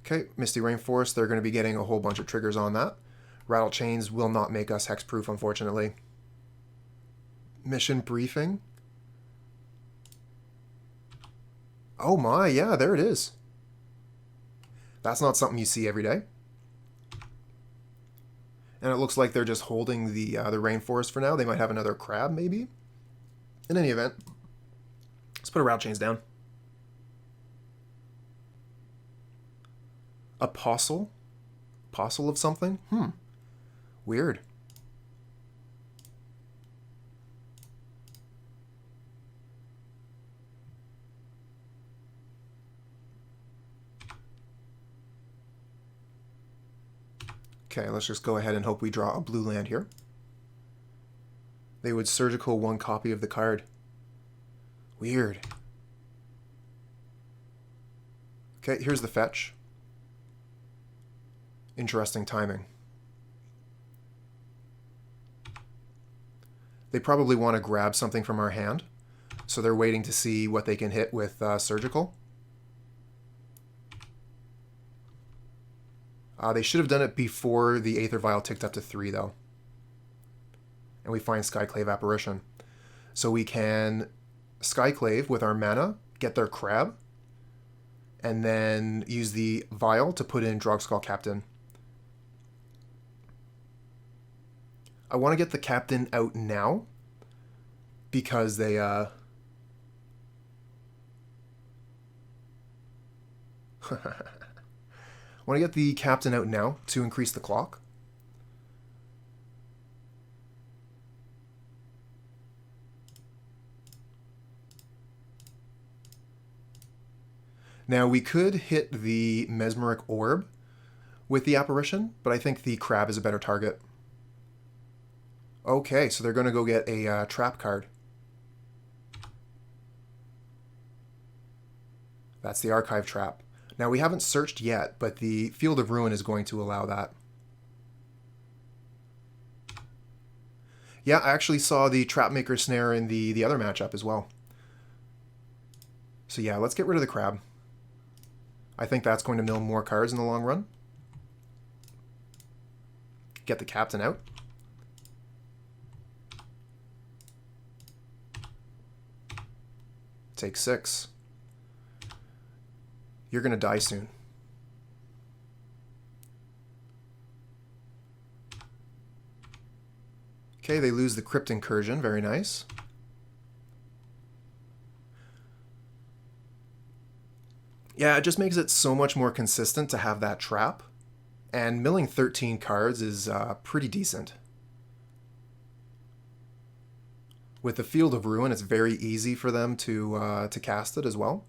Speaker 1: Okay, Misty Rainforest, they're going to be getting a whole bunch of triggers on that. Rattlechains will not make us hexproof, unfortunately. Mission briefing. Oh my, yeah, there it is. That's not something you see every day. And it looks like they're just holding the rainforest for now. They might have another crab, maybe? In any event, let's put a Rattlechains down. Apostle? Apostle of something? Weird. Okay, let's just go ahead and hope we draw a blue land here. They would surgical 1 copy of the card. Weird. Okay, here's the fetch. Interesting timing. They probably want to grab something from our hand, so they're waiting to see what they can hit with surgical. They should have done it before the Aether Vial ticked up to 3, though. And we find Skyclave Apparition. So we can Skyclave with our mana, get their crab, and then use the Vial to put in Drogskol Captain. I want to get the Captain out now, because they... I want to get the Captain out now to increase the clock. Now we could hit the Mesmeric Orb with the Apparition, but I think the Crab is a better target. Okay, so they're going to go get a trap card. That's the Archive Trap. Now, we haven't searched yet, but the Field of Ruin is going to allow that. Yeah, I actually saw the Trapmaker Snare in the other matchup as well. So yeah, let's get rid of the Crab. I think that's going to mill more cards in the long run. Get the Captain out. Take 6. You're going to die soon. Okay, they lose the Crypt Incursion. Very nice. Yeah, it just makes it so much more consistent to have that trap. And milling 13 cards is pretty decent. With the Field of Ruin, it's very easy for them to cast it as well.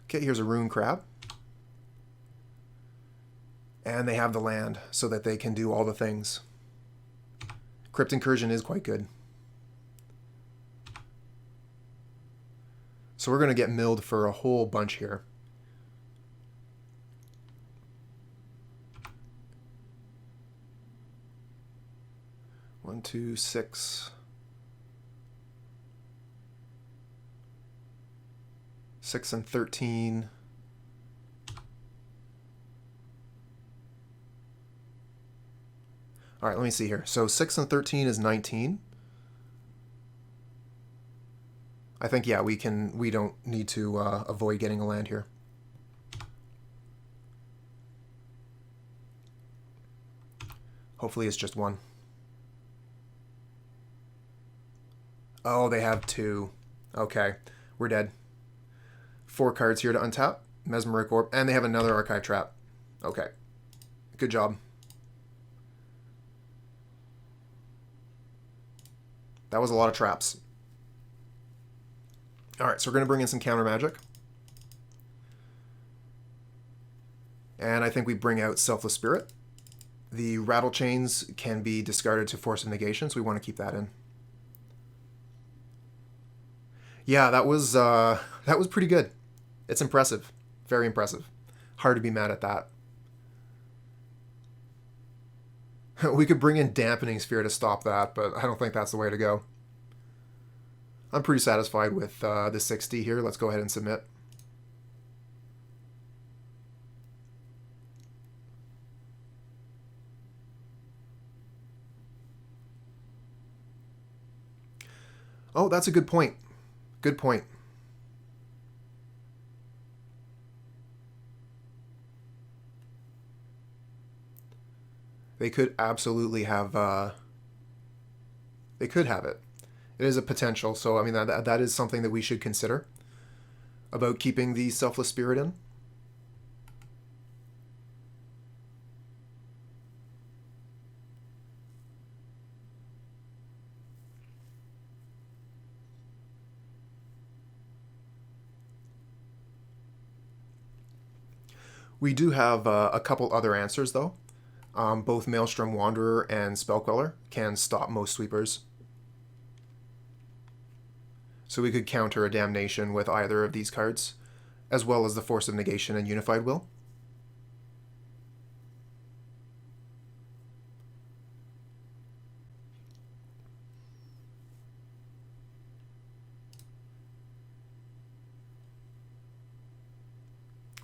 Speaker 1: Okay, here's a Rune Crab. And they have the land so that they can do all the things. Crypt Incursion is quite good. So we're going to get milled for a whole bunch here. One, two, 6. 6 and 13. All right, let me see here. So 6 and 13 is 19. I think, yeah, we don't need to avoid getting a land here. Hopefully it's just one. Oh, they have 2. Okay, we're dead. 4 cards here to untap. Mesmeric Orb, and they have another Archive Trap. Okay, good job. That was a lot of traps. Alright, so we're going to bring in some counter magic. And I think we bring out Selfless Spirit. The Rattlechains can be discarded to Force of Negation, so we want to keep that in. Yeah, that was pretty good. It's impressive. Very impressive. Hard to be mad at that. We could bring in Dampening Sphere to stop that, but I don't think that's the way to go. I'm pretty satisfied with the 60 here. Let's go ahead and submit. Oh, that's a good point. Good point. They could absolutely have... they could have it. It is a potential, so I mean that is something that we should consider about keeping the Selfless Spirit in. We do have a couple other answers though. Both Maelstrom Wanderer and Spell Queller can stop most sweepers. So we could counter a Damnation with either of these cards, as well as the Force of Negation and Unified Will.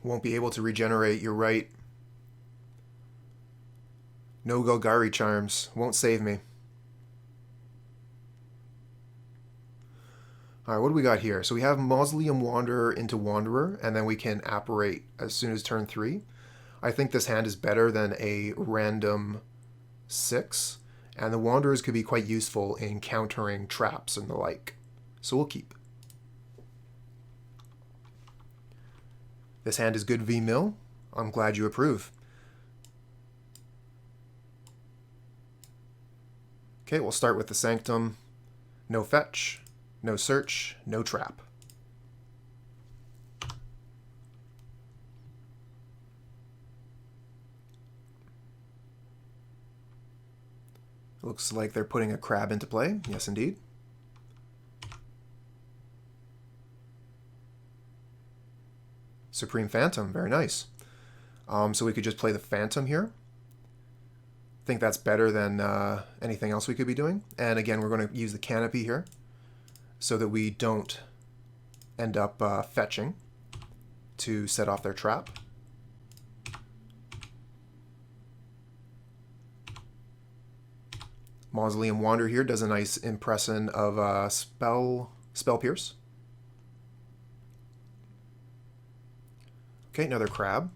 Speaker 1: Won't be able to regenerate, you're right. No Golgari Charms, won't save me. Alright, what do we got here? So we have Mausoleum Wanderer into Wanderer, and then we can apparate as soon as turn 3. I think this hand is better than a random 6, and the Wanderers could be quite useful in countering traps and the like. So we'll keep. This hand is good v-mill. I'm glad you approve. Okay, we'll start with the Sanctum. No fetch. No search, no trap. Looks like they're putting a crab into play. Yes, indeed. Supreme Phantom, very nice. So we could just play the Phantom here. I think that's better than anything else we could be doing. And again, we're going to use the Canopy here, so that we don't end up fetching to set off their trap. Mausoleum Wanderer here does a nice impression of Spell Pierce. Okay, another crab.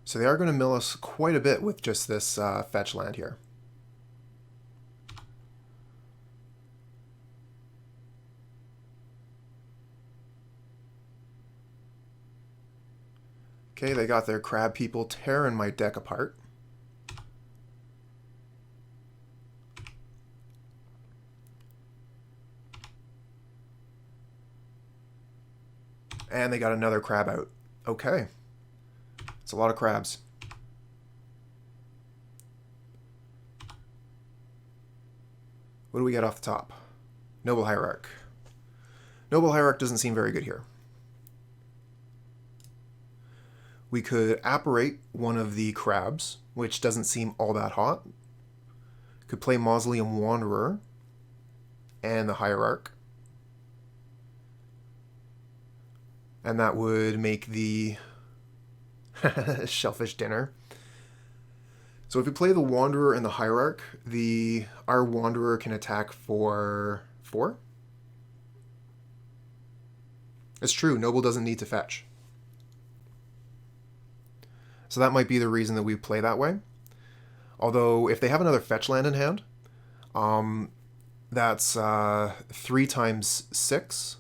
Speaker 1: So they are going to mill us quite a bit with just this fetch land here. Okay, they got their crab people tearing my deck apart. And they got another crab out. Okay. It's a lot of crabs. What do we get off the top? Noble Hierarch. Noble Hierarch doesn't seem very good here. We could apparate one of the crabs, which doesn't seem all that hot. Could play Mausoleum Wanderer and the Hierarch. And that would make the Shellfish Dinner. So if we play the Wanderer and the Hierarch, our Wanderer can attack for 4. It's true, Noble doesn't need to fetch. So that might be the reason that we play that way. Although, if they have another fetch land in hand, that's 3 times 6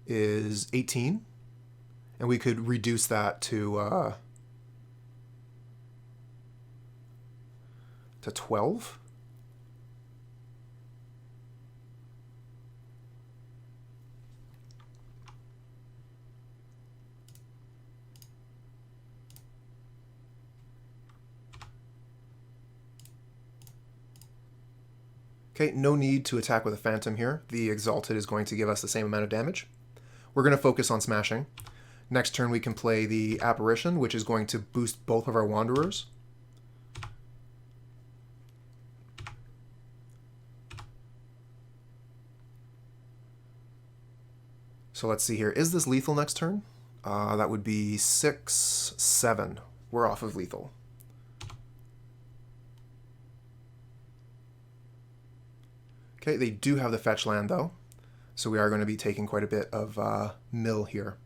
Speaker 1: is 18. And we could reduce that to 12. Okay, no need to attack with a Phantom here. The Exalted is going to give us the same amount of damage. We're going to focus on smashing. Next turn we can play the Apparition, which is going to boost both of our Wanderers. So let's see here. Is this lethal next turn? That would be 6, 7. We're off of lethal. Okay, they do have the fetch land though, so we are going to be taking quite a bit of mill here.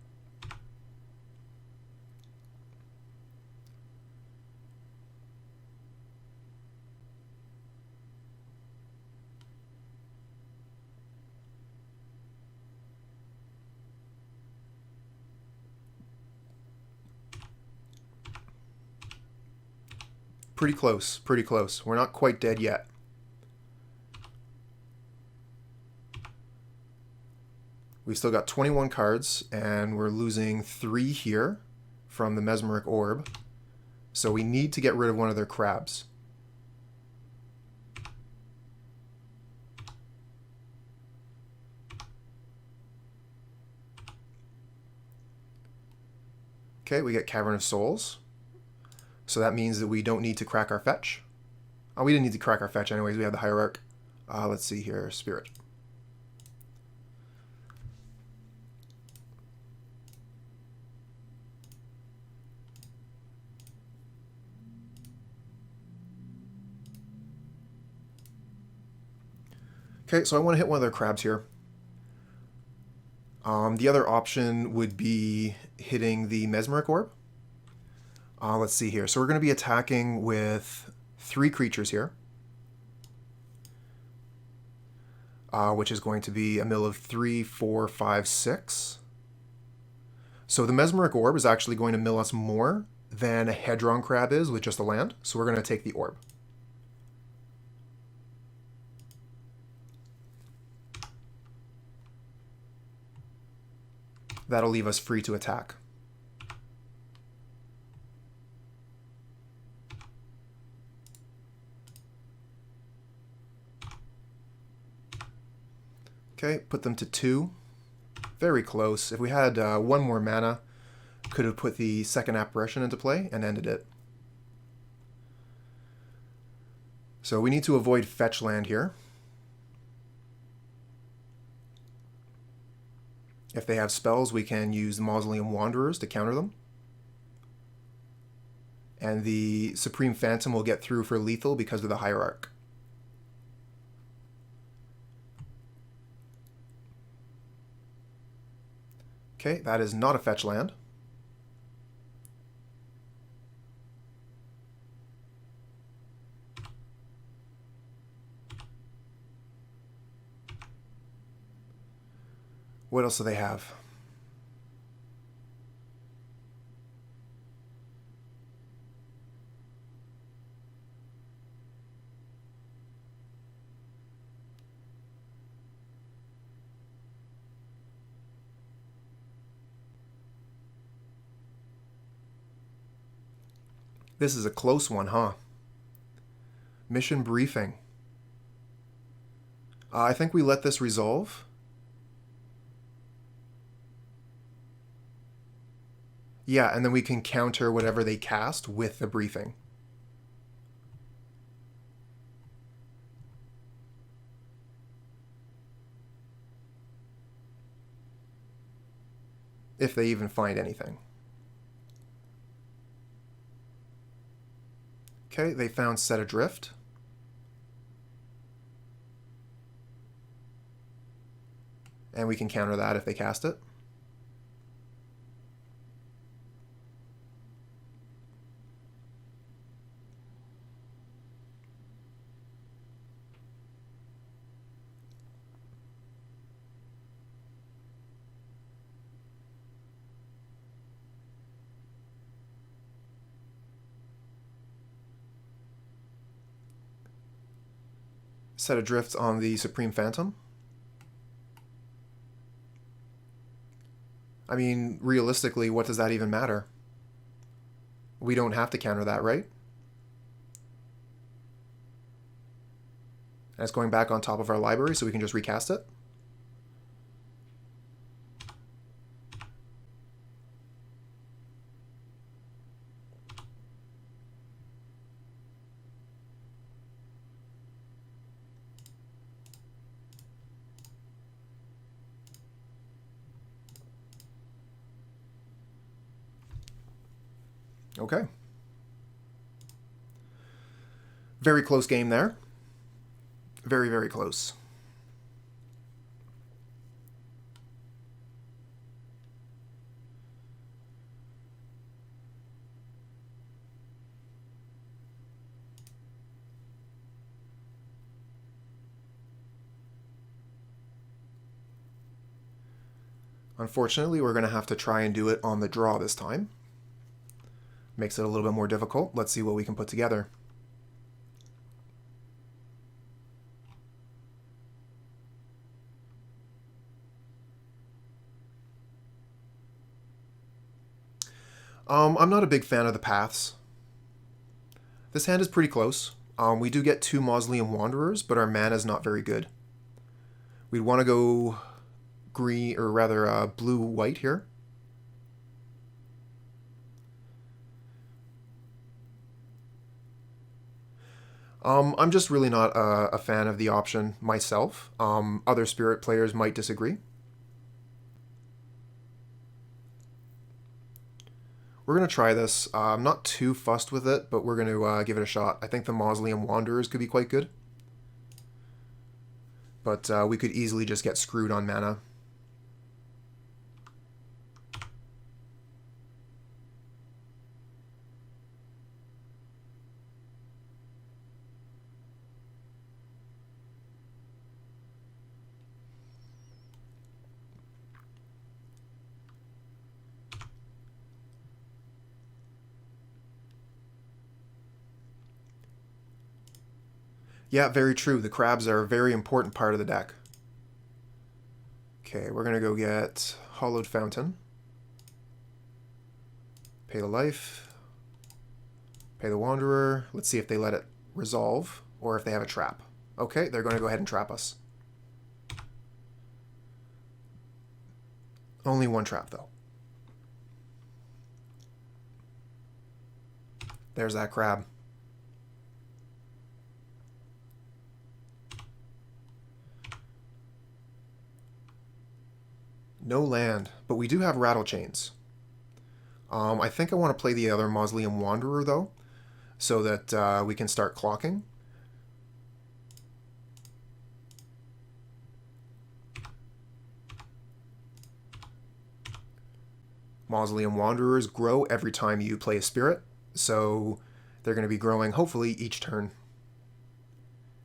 Speaker 1: Pretty close, pretty close. We're not quite dead yet. We've still got 21 cards, and we're losing 3 here from the Mesmeric Orb. So we need to get rid of one of their crabs. Okay, we get Cavern of Souls. So that means that we don't need to crack our fetch. Oh, we didn't need to crack our fetch anyways. We have the Hierarch. Let's see here. Spirit. Okay, so I want to hit one of their crabs here. The other option would be hitting the Mesmeric Orb. Let's see here. So we're going to be attacking with 3 creatures here. Which is going to be a mill of 3, 4, 5, 6. So the Mesmeric Orb is actually going to mill us more than a Hedron Crab is with just a land. So we're going to take the Orb. That'll leave us free to attack. Okay, put them to 2. Very close. If we had 1 more mana, could have put the second Apparition into play and ended it. So we need to avoid fetch land here. If they have spells, we can use the Mausoleum Wanderers to counter them. And the Supreme Phantom will get through for lethal because of the Hierarch. Okay, that is not a fetch land. What else do they have? This is a close one, huh? Mission briefing. I think we let this resolve. Yeah, and then we can counter whatever they cast with the briefing. If they even find anything. Okay, they found Set Adrift. And we can counter that if they cast it. Set Adrift on the Supreme Phantom. I mean, realistically, what does that even matter? We don't have to counter that, right? And it's going back on top of our library, so we can just recast it. Okay. Very close game there. Very, very close. Unfortunately, we're going to have to try and do it on the draw this time. Makes it a little bit more difficult. Let's see what we can put together. I'm not a big fan of the paths. This hand is pretty close. We do get 2 Mausoleum Wanderers, but our mana is not very good. We'd want to go green, or rather blue-white here. I'm just really not a fan of the option myself. Other Spirit players might disagree. We're going to try this. I'm not too fussed with it, but we're going to give it a shot. I think the Mausoleum Wanderers could be quite good. But we could easily just get screwed on mana. Yeah, very true. The crabs are a very important part of the deck. Okay, we're going to go get Hallowed Fountain. Pay the life. Pay the Wanderer. Let's see if they let it resolve or if they have a trap. Okay, they're going to go ahead and trap us. Only one trap, though. There's that crab. No land, but we do have Rattlechains. I think I want to play the other Mausoleum Wanderer, though, so that we can start clocking. Mausoleum Wanderers grow every time you play a spirit, so they're going to be growing, hopefully, each turn.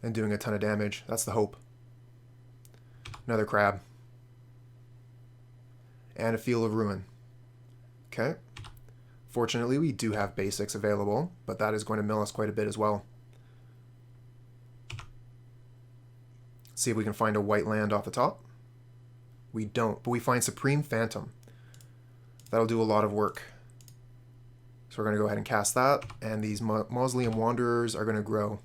Speaker 1: And doing a ton of damage. That's the hope. Another crab. And a Field of Ruin. Okay. Fortunately, we do have basics available, but that is going to mill us quite a bit as well. See if we can find a white land off the top. We don't, but we find Supreme Phantom. That'll do a lot of work. So we're going to go ahead and cast that, and these Mausoleum Wanderers are going to grow.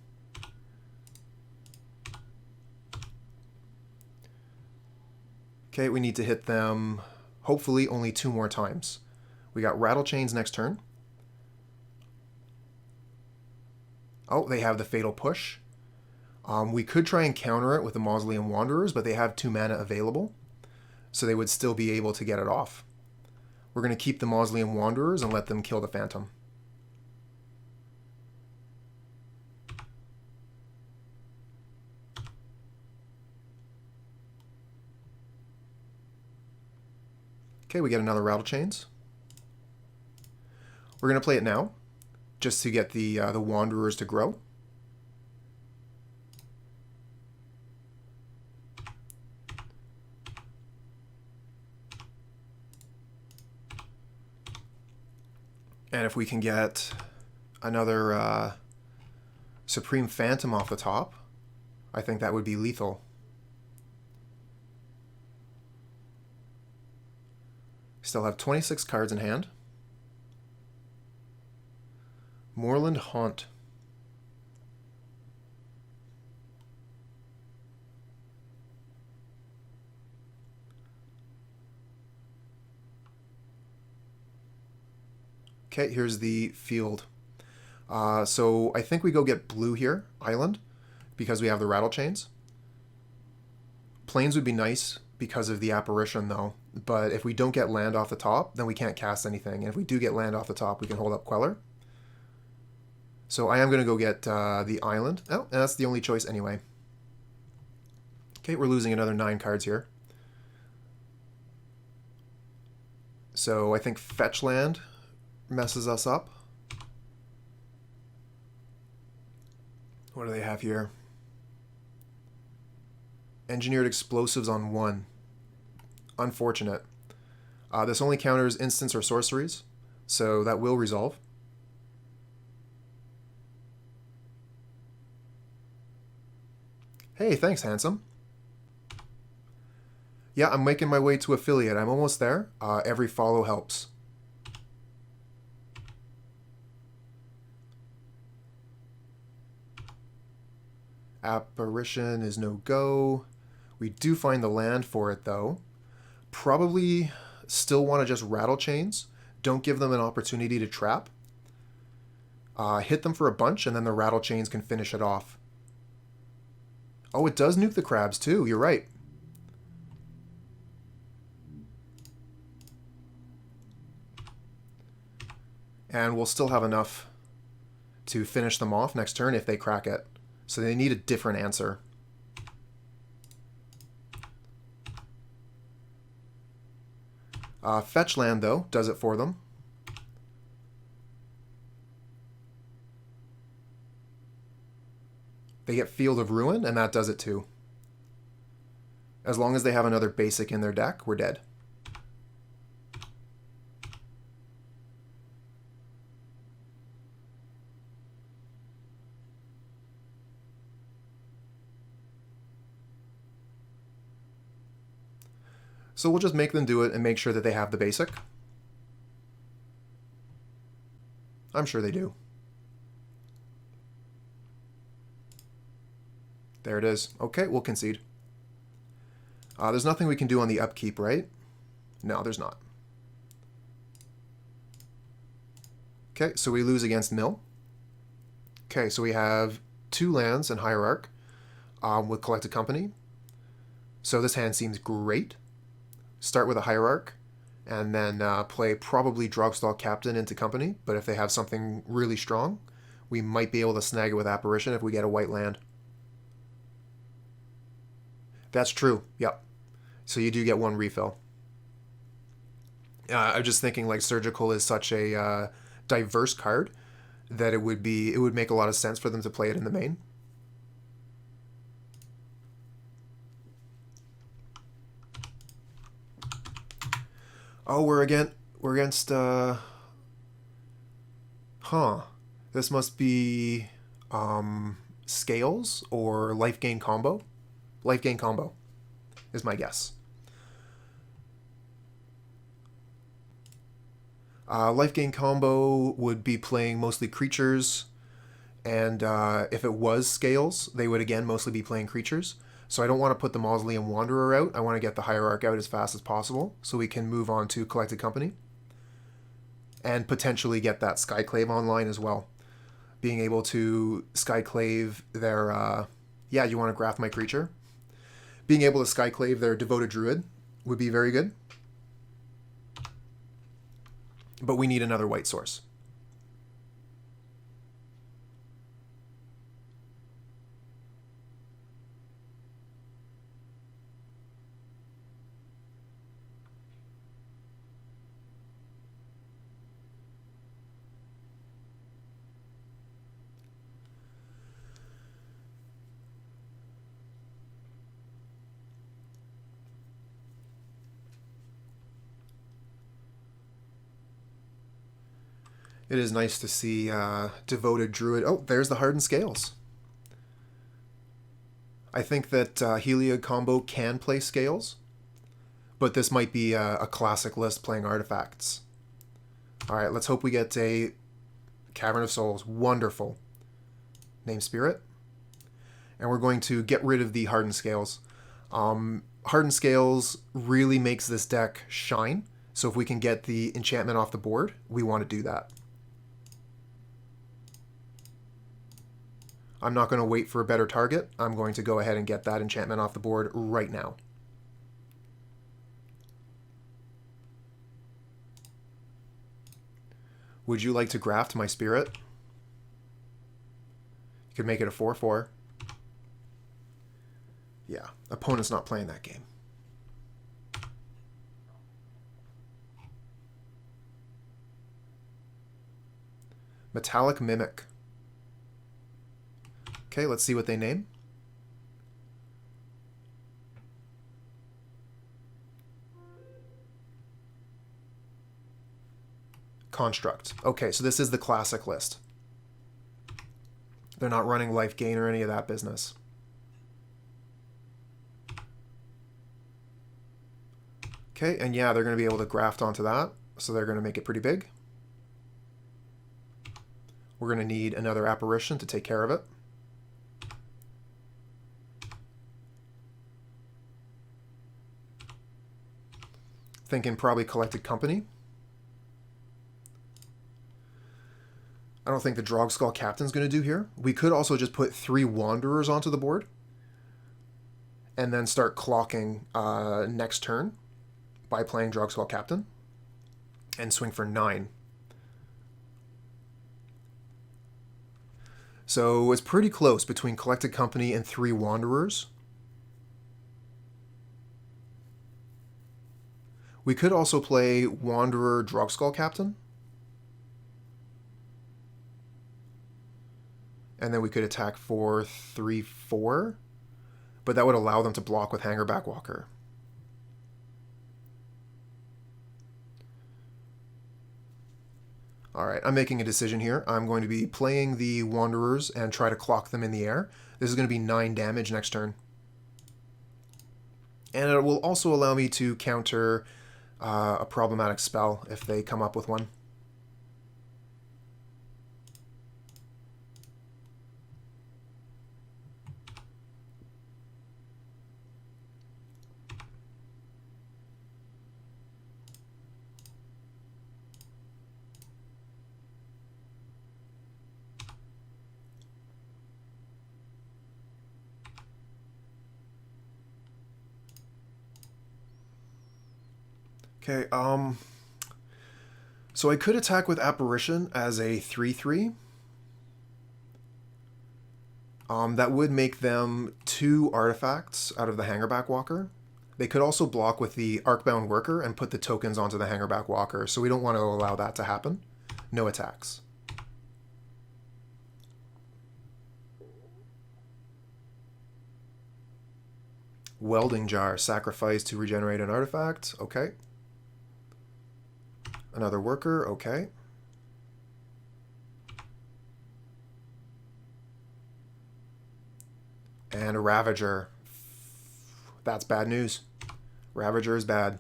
Speaker 1: Okay, we need to hit them, hopefully, only 2 more times. We got Rattlechains next turn. Oh, they have the Fatal Push. We could try and counter it with the Mausoleum Wanderers, but they have 2 mana available, so they would still be able to get it off. We're going to keep the Mausoleum Wanderers and let them kill the Phantom. Okay, we get another Rattlechains. We're going to play it now, just to get the Wanderers to grow. And if we can get another Supreme Phantom off the top, I think that would be lethal. Still have 26 cards in hand. Moorland Haunt. Okay, here's the field. So I think we go get blue here, Island, because we have the Rattlechains. Plains would be nice because of the Apparition, though. But if we don't get land off the top, then we can't cast anything. And if we do get land off the top, we can hold up Queller. So I am going to go get the Island. Oh, and that's the only choice anyway. Okay, we're losing another 9 cards here. So I think Fetch Land messes us up. What do they have here? Engineered Explosives on 1. Unfortunate. This only counters instants or sorceries, so that will resolve. Hey, thanks, handsome. Yeah, I'm making my way to affiliate. I'm almost there. Every follow helps. Apparition is no go. We do find the land for it, though. Probably still want to just Rattlechains. Don't give them an opportunity to trap. Hit them for a bunch, and then the Rattlechains can finish it off. Oh, it does nuke the crabs, too. You're right. And we'll still have enough to finish them off next turn if they crack it. So they need a different answer. Fetch land, though, does it for them. They get Field of Ruin, and that does it too. As long as they have another basic in their deck, we're dead. So we'll just make them do it and make sure that they have the basic. I'm sure they do. There it is. Okay, we'll concede. There's nothing we can do on the upkeep, right? No, there's not. Okay, so we lose against Mill. Okay, so we have 2 lands and Hierarch with Collected Company. So this hand seems great. Start with a Hierarch, and then play probably Drogskol Captain into Company, but if they have something really strong, we might be able to snag it with Apparition if we get a white land. That's true, yep. So you do get 1 refill. I'm just thinking like Surgical is such a diverse card that it would make a lot of sense for them to play it in the main. Oh, we're against this must be Scales or Life Gain Combo. Life Gain Combo is my guess. Life gain combo would be playing mostly creatures, and if it was scales, they would again mostly be playing creatures. So I don't want to put the Mausoleum Wanderer out. I want to get the Hierarch out as fast as possible so we can move on to Collected Company and potentially get that Skyclave online as well. Being able to Skyclave their... yeah, you want to graft my creature? Being able to Skyclave their Devoted Druid would be very good. But we need another white source. It is nice to see Devoted Druid. Oh, there's the Hardened Scales. I think that Heliod combo can play Scales, but this might be a classic list playing artifacts. All right, let's hope we get a Cavern of Souls. Wonderful. Name Spirit. And we're going to get rid of the Hardened Scales. Hardened Scales really makes this deck shine, so if we can get the enchantment off the board, we want to do that. I'm not going to wait for a better target. I'm going to go ahead and get that enchantment off the board right now. Would you like to graft my spirit? You could make it a 4/4. Yeah, opponent's not playing that game. Metallic Mimic. Okay, let's see what they name. Construct. Okay, so this is the classic list. They're not running life gain or any of that business. Okay, and yeah, they're going to be able to graft onto that, so they're going to make it pretty big. We're going to need another apparition to take care of it. Thinking probably Collected Company. I don't think the Drogskol Captain's going to do here. We could also just put 3 Wanderers onto the board and then start clocking next turn by playing Drogskol Captain and swing for 9. So it's pretty close between Collected Company and 3 Wanderers. We could also play Wanderer Drogskol Captain. And then we could attack for 3/4. But that would allow them to block with Hangerback Walker. Alright, I'm making a decision here. I'm going to be playing the Wanderers and try to clock them in the air. This is going to be 9 damage next turn. And it will also allow me to counter a problematic spell if they come up with one. Okay, so I could attack with Apparition as a 3/3. That would make them 2 artifacts out of the Hangerback Walker. They could also block with the Arcbound Worker and put the tokens onto the Hangerback Walker, so we don't want to allow that to happen. No attacks. Welding Jar, sacrifice to regenerate an artifact. Okay. Another worker, okay. And a Ravager. That's bad news. Ravager is bad.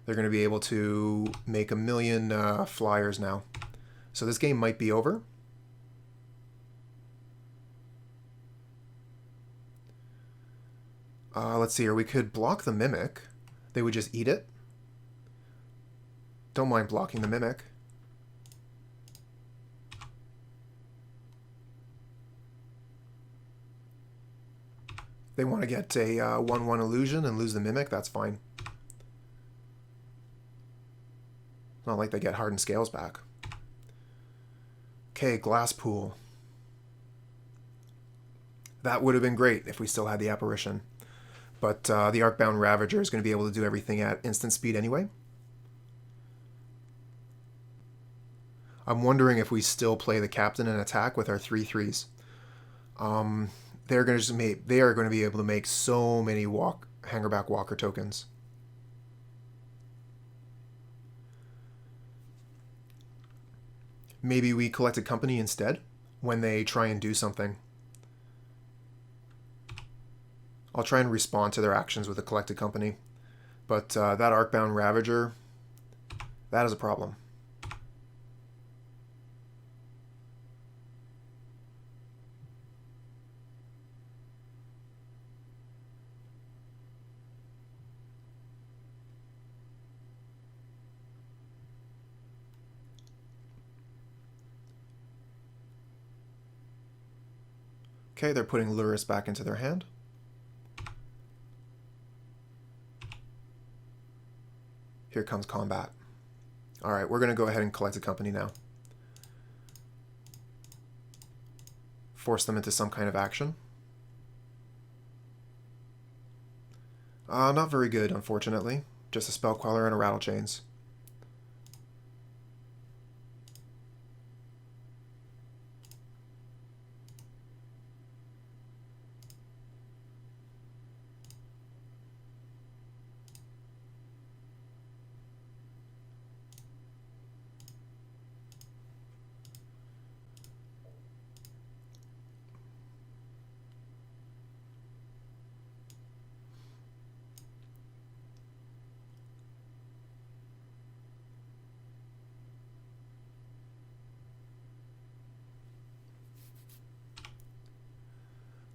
Speaker 1: They're going to be able to make a million flyers now. So this game might be over. Let's see here. We could block the Mimic. They would just eat it. Don't mind blocking the Mimic. They want to get a 1/1 illusion and lose the Mimic, that's fine. Not like they get Hardened Scales back. Okay, Glasspool. That would have been great if we still had the Apparition. But the Arcbound Ravager is going to be able to do everything at instant speed anyway. I'm wondering if we still play the Captain and attack with our 3/3s. They are going to be able to make so many Hangerback Walker tokens. Maybe we collect a company instead when they try and do something. I'll try and respond to their actions with a collected company. But that Arcbound Ravager, that is a problem. Okay, they're putting Lurrus back into their hand. Here comes combat. Alright, we're going to go ahead and collect a company now. Force them into some kind of action. Not very good, unfortunately. Just a Spell Queller and a Rattlechains.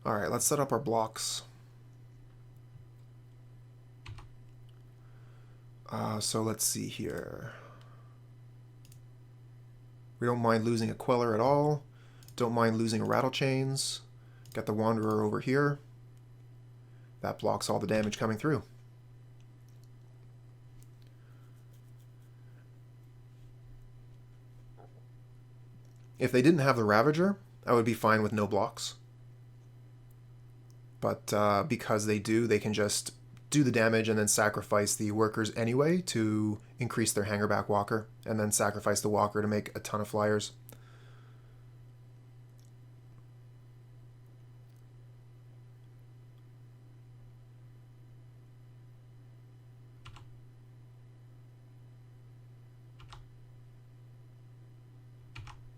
Speaker 1: Alright, let's set up our blocks. So let's see here. We don't mind losing a Queller at all. Don't mind losing a Rattlechains. Got the Wanderer over here. That blocks all the damage coming through. If they didn't have the Ravager, I would be fine with no blocks. But because they do, they can just do the damage and then sacrifice the workers anyway to increase their Hangerback Walker, and then sacrifice the Walker to make a ton of flyers.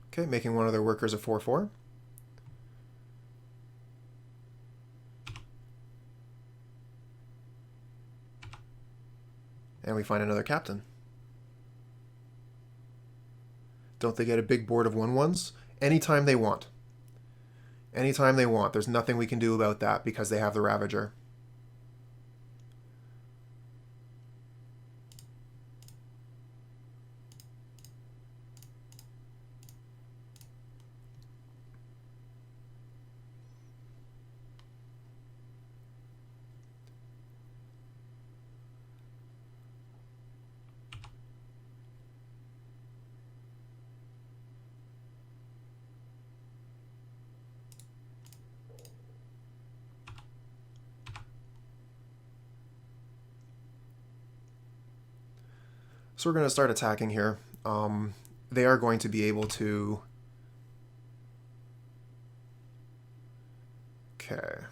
Speaker 1: Okay, making one of their workers a 4/4. And we find another captain. Don't they get a big board of 1/1s? Anytime they want. Anytime they want. There's nothing we can do about that because they have the Ravager. So we're going to start attacking here. They are going to be able to... Okay.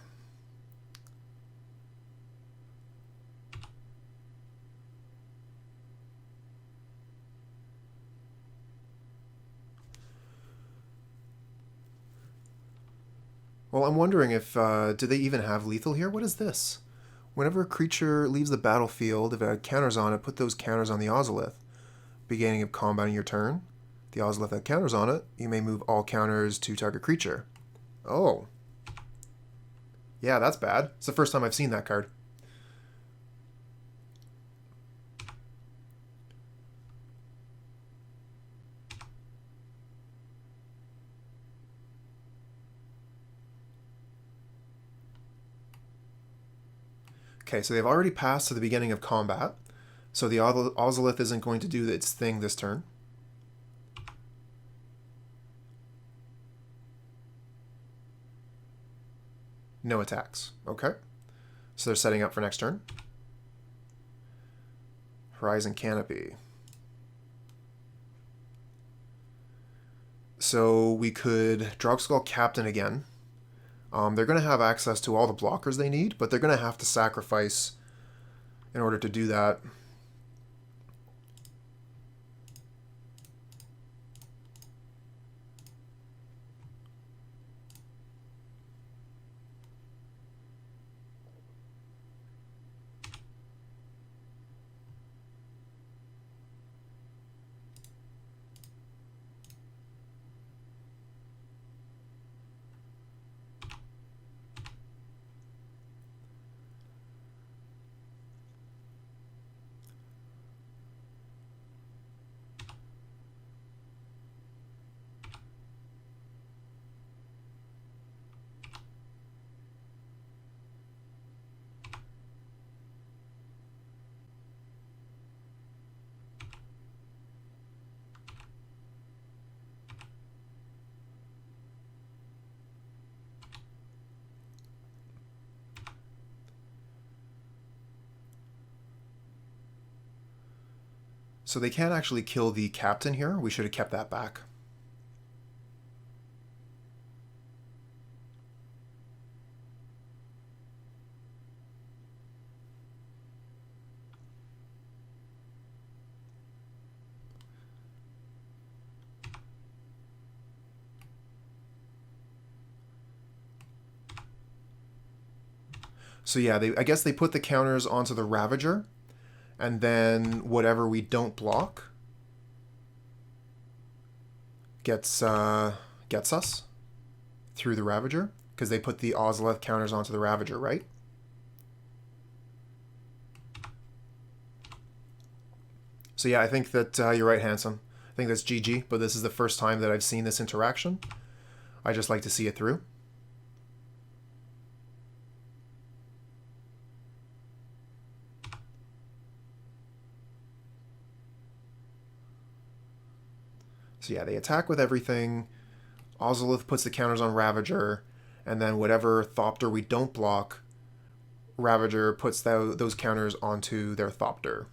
Speaker 1: Well, I'm wondering if... do they even have lethal here? What is this? Whenever a creature leaves the battlefield, if it had counters on it, put those counters on the Ozolith. Beginning of combating your turn, the Ozolith had counters on it, you may move all counters to target creature. Oh. Yeah, that's bad. It's the first time I've seen that card. Okay, so they've already passed to the beginning of combat, so the Ozolith isn't going to do its thing this turn. No attacks. Okay. So they're setting up for next turn. Horizon Canopy. So we could Drogskol Captain again. They're going to have access to all the blockers they need, but they're going to have to sacrifice in order to do that. So they can't actually kill the captain here. We should have kept that back. So yeah, I guess they put the counters onto the Ravager, and then whatever we don't block gets us through the Ravager, because they put the Ozolith counters onto the Ravager, right? So yeah, I think that you're right, Handsome. I think that's GG, but this is the first time that I've seen this interaction. I just like to see it through. So yeah, they attack with everything. Ozolith puts the counters on Ravager, and then whatever Thopter we don't block, Ravager puts those counters onto their Thopter.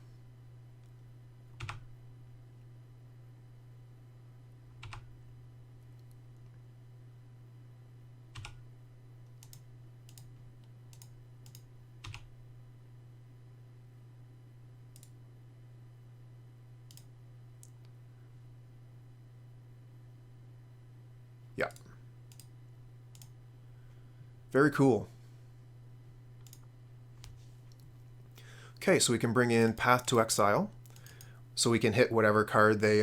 Speaker 1: Yeah. Very cool. Okay, so we can bring in Path to Exile. So we can hit whatever card they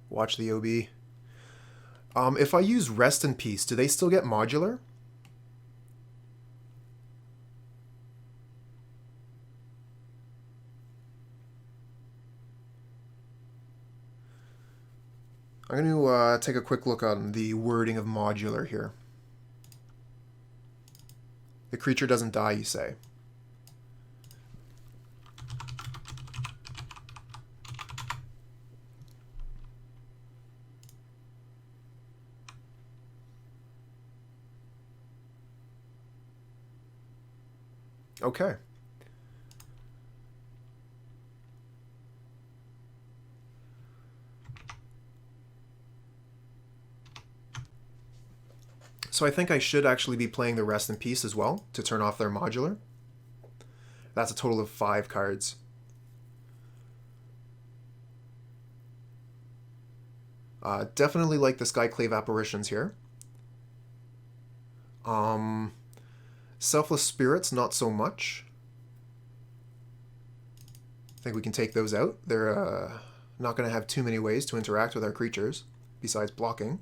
Speaker 1: watch the OB. If I use Rest in Peace, do they still get modular? I'm going to take a quick look on the wording of modular here. The creature doesn't die, you say. Okay. So I think I should actually be playing the Rest in Peace as well to turn off their modular. That's a total of 5 cards. Definitely like the Skyclave Apparitions here. Selfless Spirits, not so much. I think we can take those out. They're not going to have too many ways to interact with our creatures, besides blocking.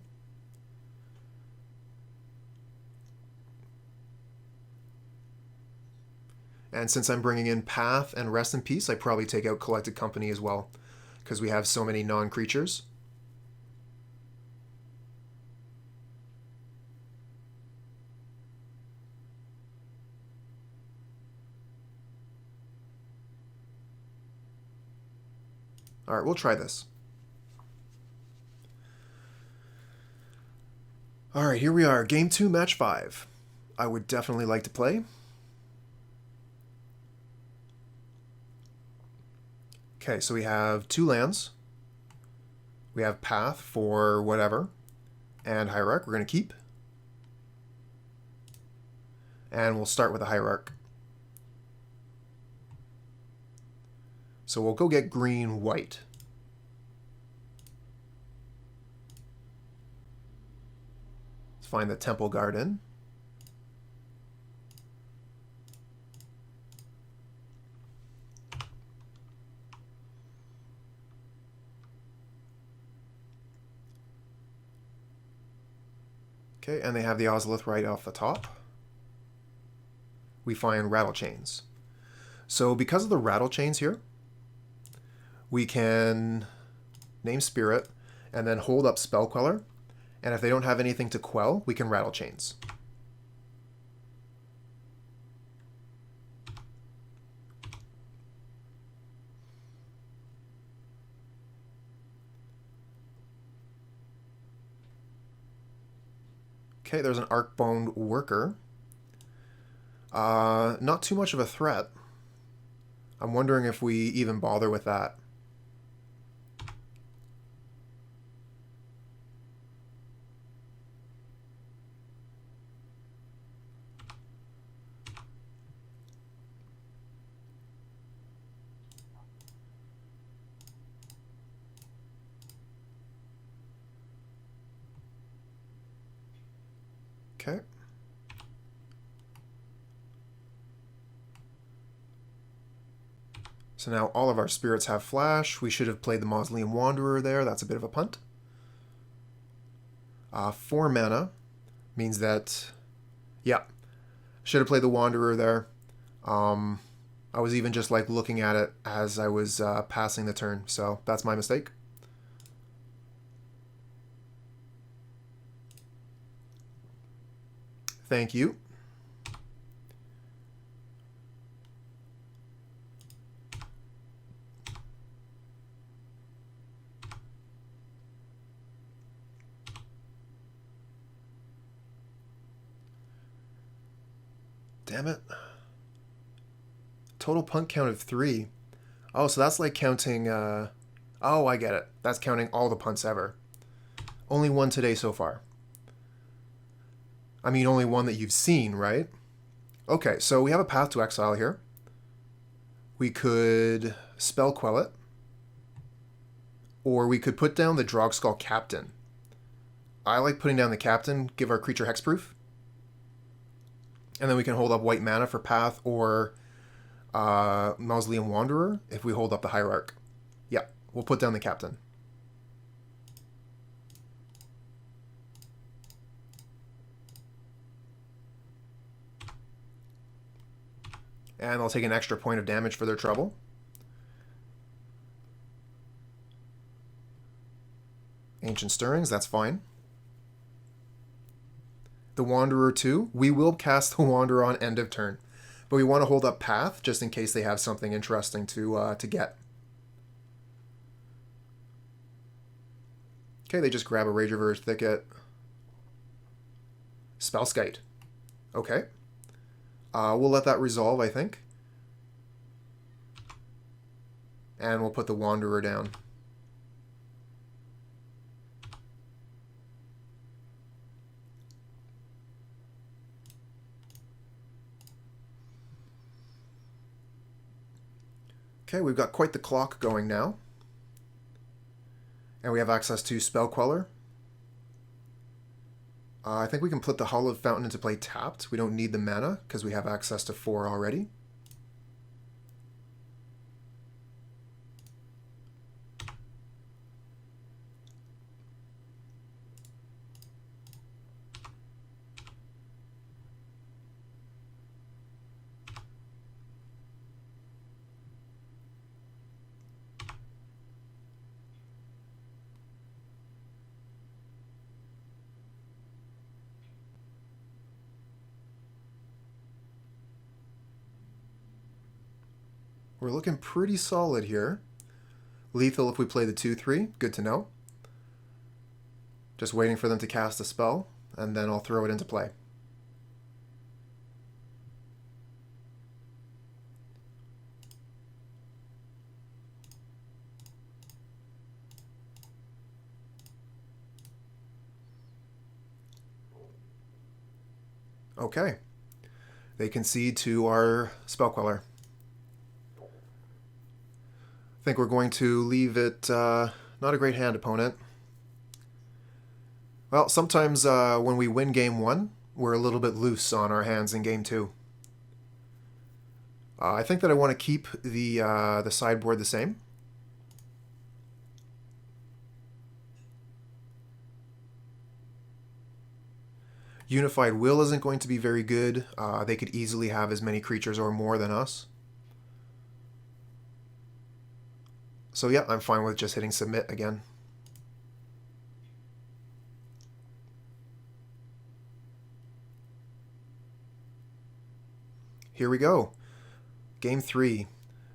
Speaker 1: And since I'm bringing in Path and Rest in Peace, I probably take out Collected Company as well, because we have so many non-creatures. Alright, we'll try this. Alright, here we are. Game 2, Match 5. I would definitely like to play. Okay, so we have 2 lands. We have Path for whatever. And Hierarch, we're going to keep. And we'll start with a Hierarch. So we'll go get green, white. Let's find the Temple Garden. Okay, and they have the Ozolith right off the top. We find Rattlechains. So because of the Rattlechains here, we can name Spirit and then hold up Spell Queller. And if they don't have anything to quell, we can Rattlechains. Okay, there's an Arcbone Worker. Not too much of a threat. I'm wondering if we even bother with that. Okay. So now all of our spirits have flash. We should have played the Mausoleum Wanderer there. That's a bit of a punt. 4 mana means that, yeah, should have played the Wanderer there. I was even just like looking at it as I was passing the turn, so that's my mistake. Thank you. Damn it. Total punt count of 3. Oh, so that's like counting... Oh, I get it. That's counting all the punts ever. Only 1 today so far. I mean, only 1 that you've seen, right? Okay, so we have a Path to Exile here. We could Spell Quell it. Or we could put down the Drogskol Captain. I like putting down the Captain, give our creature hexproof. And then we can hold up white mana for Path or Mausoleum Wanderer if we hold up the Hierarch. Yeah, we'll put down the Captain. And they'll take an extra point of damage for their trouble. Ancient Stirrings, that's fine. The Wanderer too. We will cast the Wanderer on end of turn. But we want to hold up Path just in case they have something interesting to get. Okay, they just grab a Rage Reverse Thicket. Spellskite. Okay. We'll let that resolve, I think. And we'll put the Wanderer down. Okay, we've got quite the clock going now. And we have access to Spell Queller. I think we can put the Hallowed Fountain into play tapped. We don't need the mana because we have access to 4 already. We're looking pretty solid here. Lethal if we play the 2/3, good to know. Just waiting for them to cast a spell, and then I'll throw it into play. Okay. They concede to our Spell Queller. I think we're going to leave it not a great hand, opponent. Well, sometimes when we win game 1, we're a little bit loose on our hands in game 2. I think that I want to keep the sideboard the same. Unified Will isn't going to be very good. They could easily have as many creatures or more than us. So yeah, I'm fine with just hitting submit again. Here we go. Game 3.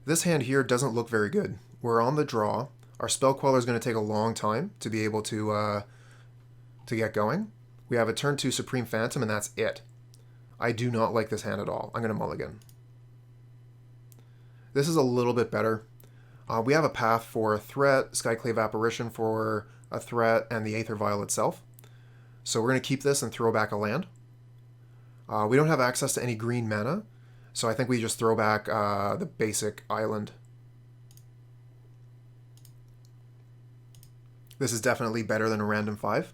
Speaker 1: This hand here doesn't look very good. We're on the draw. Our Spell Queller is going to take a long time to be able to get going. We have a turn 2 Supreme Phantom, and that's it. I do not like this hand at all. I'm going to mulligan. This is a little bit better. We have a path for a threat, Skyclave Apparition for a threat, and the Aether Vial itself. So we're going to keep this and throw back a land. We don't have access to any green mana, so I think we just throw back the basic island. This is definitely better than a random 5.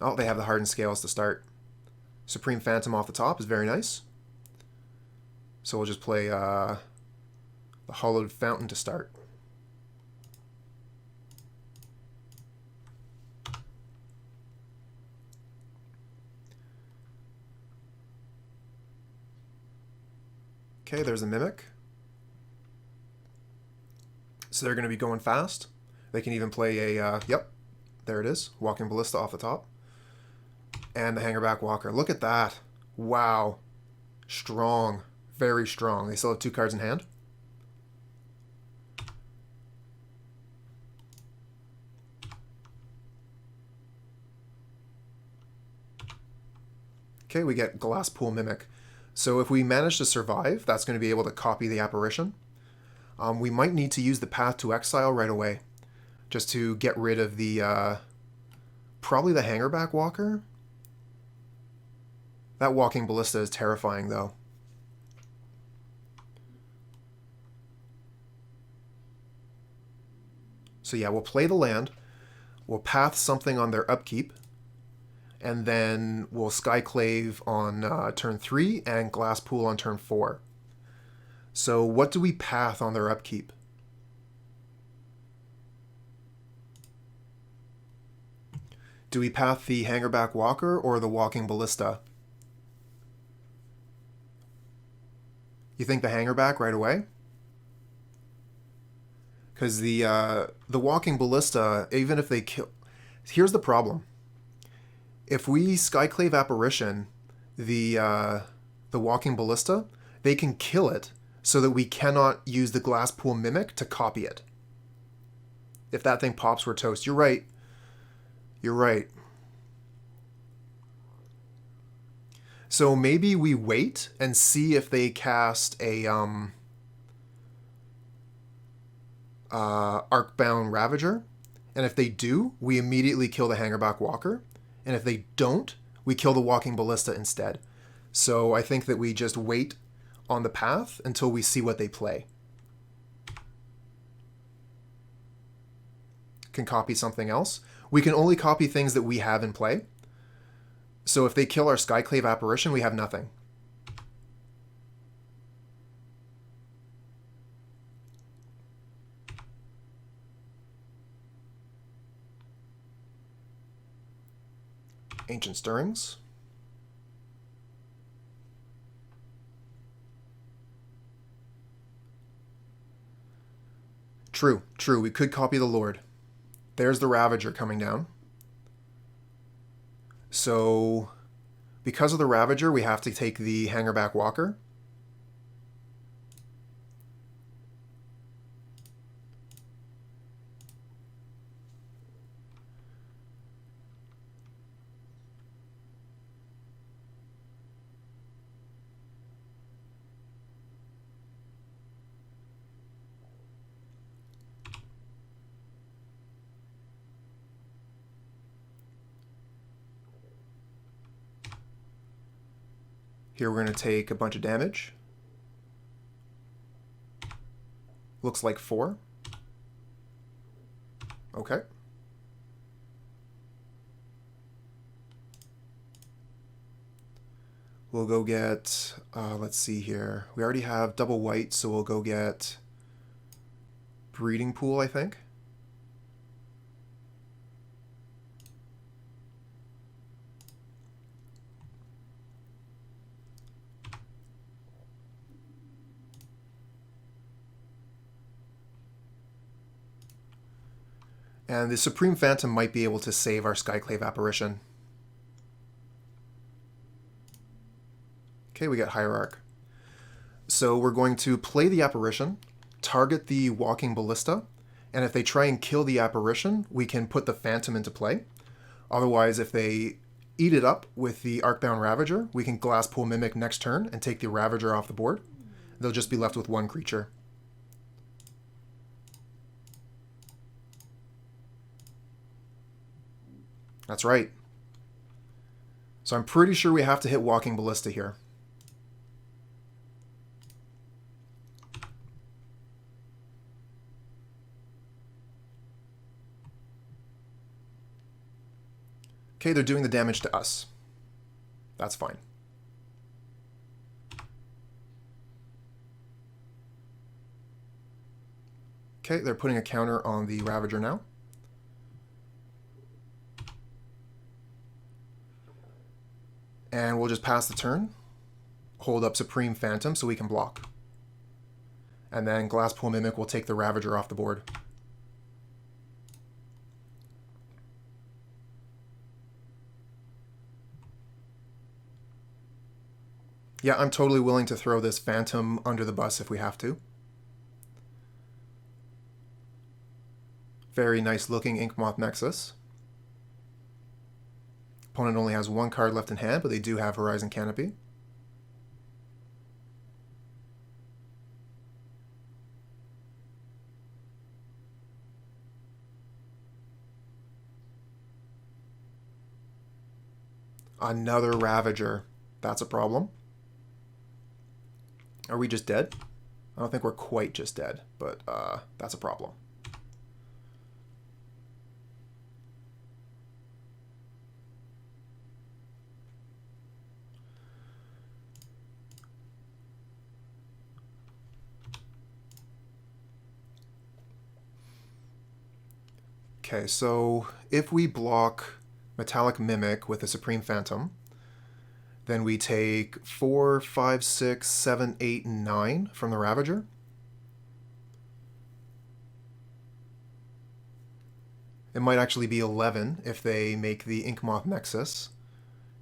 Speaker 1: Oh, they have the Hardened Scales to start. Supreme Phantom off the top is very nice. So we'll just play the Hallowed Fountain to start. Okay, there's a Mimic. So they're going to be going fast. They can even play a, yep, there it is, Walking Ballista off the top. And the Hangerback Walker. Look at that. Wow. Strong. Very strong. They still have 2 cards in hand. Okay, we get Glasspool Mimic. So if we manage to survive, that's going to be able to copy the apparition. We might need to use the Path to Exile right away, just to get rid of the, probably the Hangerback Walker. That Walking Ballista is terrifying, though. So yeah, we'll play the land. We'll path something on their upkeep. And then we'll Skyclave on turn 3 and Glasspool on turn 4. So what do we path on their upkeep? Do we path the Hangerback Walker or the Walking Ballista? You think the Hangerback right away? Because the Walking Ballista, even if they kill... Here's the problem. If we Skyclave Apparition the Walking Ballista, they can kill it so that we cannot use the Glasspool Mimic to copy it. If that thing pops, we're toast. You're right. You're right. So maybe we wait and see if they cast a Arcbound Ravager. And if they do, we immediately kill the Hangerback Walker. And if they don't, we kill the Walking Ballista instead. So I think that we just wait on the path until we see what they play. can copy something else. We can only copy things that we have in play. So if they kill our Skyclave Apparition, we have nothing. Ancient Stirrings. True, true. We could copy the Lord. There's the Ravager coming down. So, because of the Ravager, we have to take the Hangerback Walker. Here we're going to take a bunch of damage. Looks like 4. Okay. We'll go get, let's see here. We already have double white, so we'll go get Breeding Pool, I think. And the Supreme Phantom might be able to save our Skyclave Apparition. Okay, we got Hierarch. So we're going to play the Apparition, target the Walking Ballista, and if they try and kill the Apparition, we can put the Phantom into play. Otherwise, if they eat it up with the Arcbound Ravager, we can Glasspool Mimic next turn and take the Ravager off the board. They'll just be left with 1 creature. That's right. So I'm pretty sure we have to hit Walking Ballista here. Okay, they're doing the damage to us. That's fine. Okay, they're putting a counter on the Ravager now. And we'll just pass the turn, hold up Supreme Phantom so we can block. And then Glasspool Mimic will take the Ravager off the board. Yeah, I'm totally willing to throw this Phantom under the bus if we have to. Very nice looking Inkmoth Nexus. Opponent only has 1 card left in hand, but they do have Horizon Canopy. Another Ravager. That's a problem. Are we just dead? I don't think we're quite just dead, but that's a problem. Okay, so if we block Metallic Mimic with a Supreme Phantom, then we take 4, 5, 6, 7, 8, and 9 from the Ravager. It might actually be 11 if they make the Inkmoth Nexus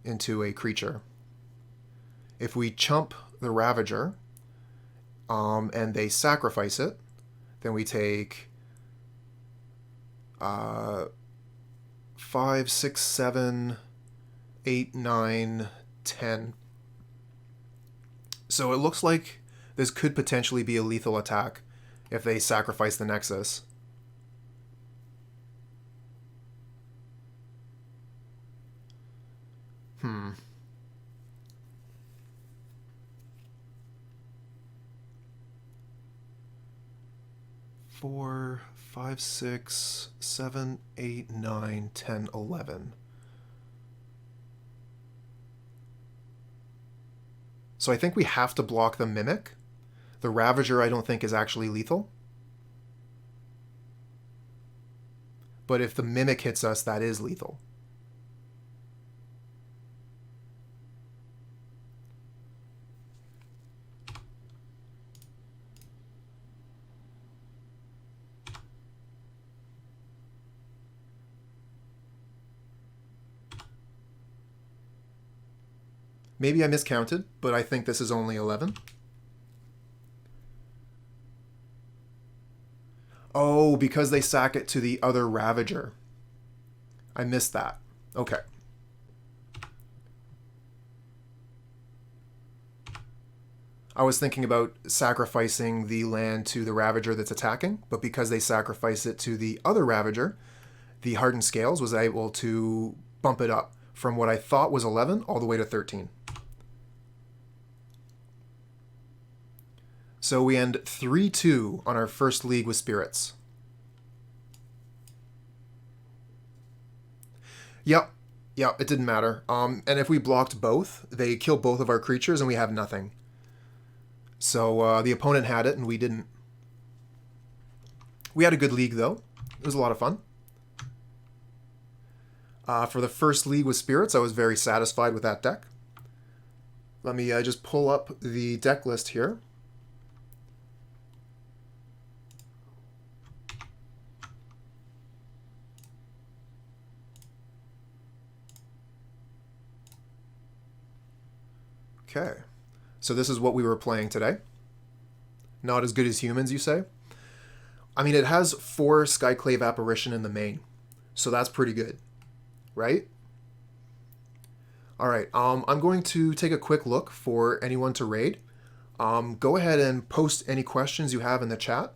Speaker 1: into a creature. If we chump the Ravager and they sacrifice it, then we take 5, 6, 7, 8, 9, 10. So it looks like this could potentially be a lethal attack if they sacrifice the Nexus. 4, 5, 6, 7, 8, 9, 10, 11. So I think we have to block the Mimic. The Ravager I don't think is actually lethal. But if the Mimic hits us, that is lethal. Maybe I miscounted, but I think this is only 11. Oh, because they sack it to the other Ravager. I missed that. Okay. I was thinking about sacrificing the land to the Ravager that's attacking, but because they sacrifice it to the other Ravager, the Hardened Scales was able to bump it up from what I thought was 11 all the way to 13. So we end 3-2 on our first league with Spirits. Yep, it didn't matter. And if we blocked both, they kill both of our creatures and we have nothing. So the opponent had it and we didn't. We had a good league though. It was a lot of fun. For the first league with Spirits, I was very satisfied with that deck. Let me just pull up the deck list here. Okay, so this is what we were playing today. Not as good as humans, you say? I mean, it has 4 Skyclave Apparition in the main, so that's pretty good, right? All right, I'm going to take a quick look for anyone to raid. Go ahead and post any questions you have in the chat,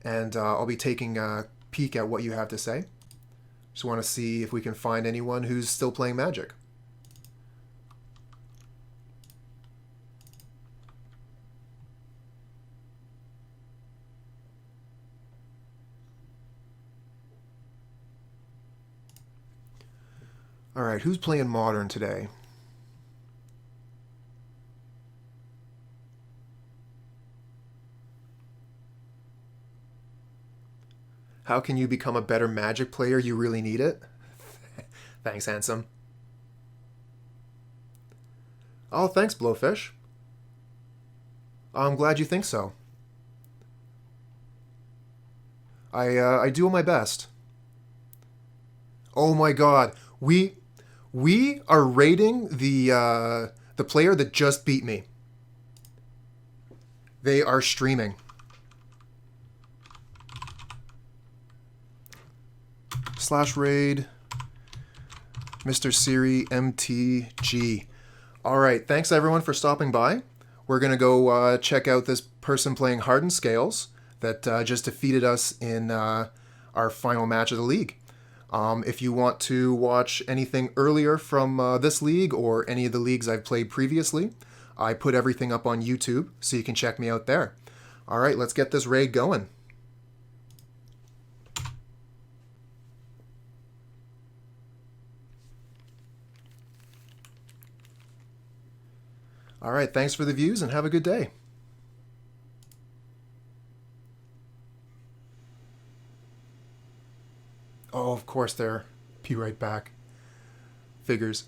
Speaker 1: and I'll be taking a peek at what you have to say. Just want to see if we can find anyone who's still playing Magic. All right, who's playing Modern today? How can you become a better Magic player? You really need it. Thanks, handsome. Oh, thanks, Blowfish. I'm glad you think so. I do my best. Oh my God, we are rating the player that just beat me. They are streaming. /raid Mr. Siri MTG. All right, thanks everyone for stopping by. We're gonna go check out this person playing Hardened Scales that just defeated us in our final match of the league. If you want to watch anything earlier from this league or any of the leagues I've played previously, I put everything up on YouTube, so you can check me out there. All right, let's get this raid going. All right, thanks for the views and have a good day. Oh, of course they're. Be right back. Figures.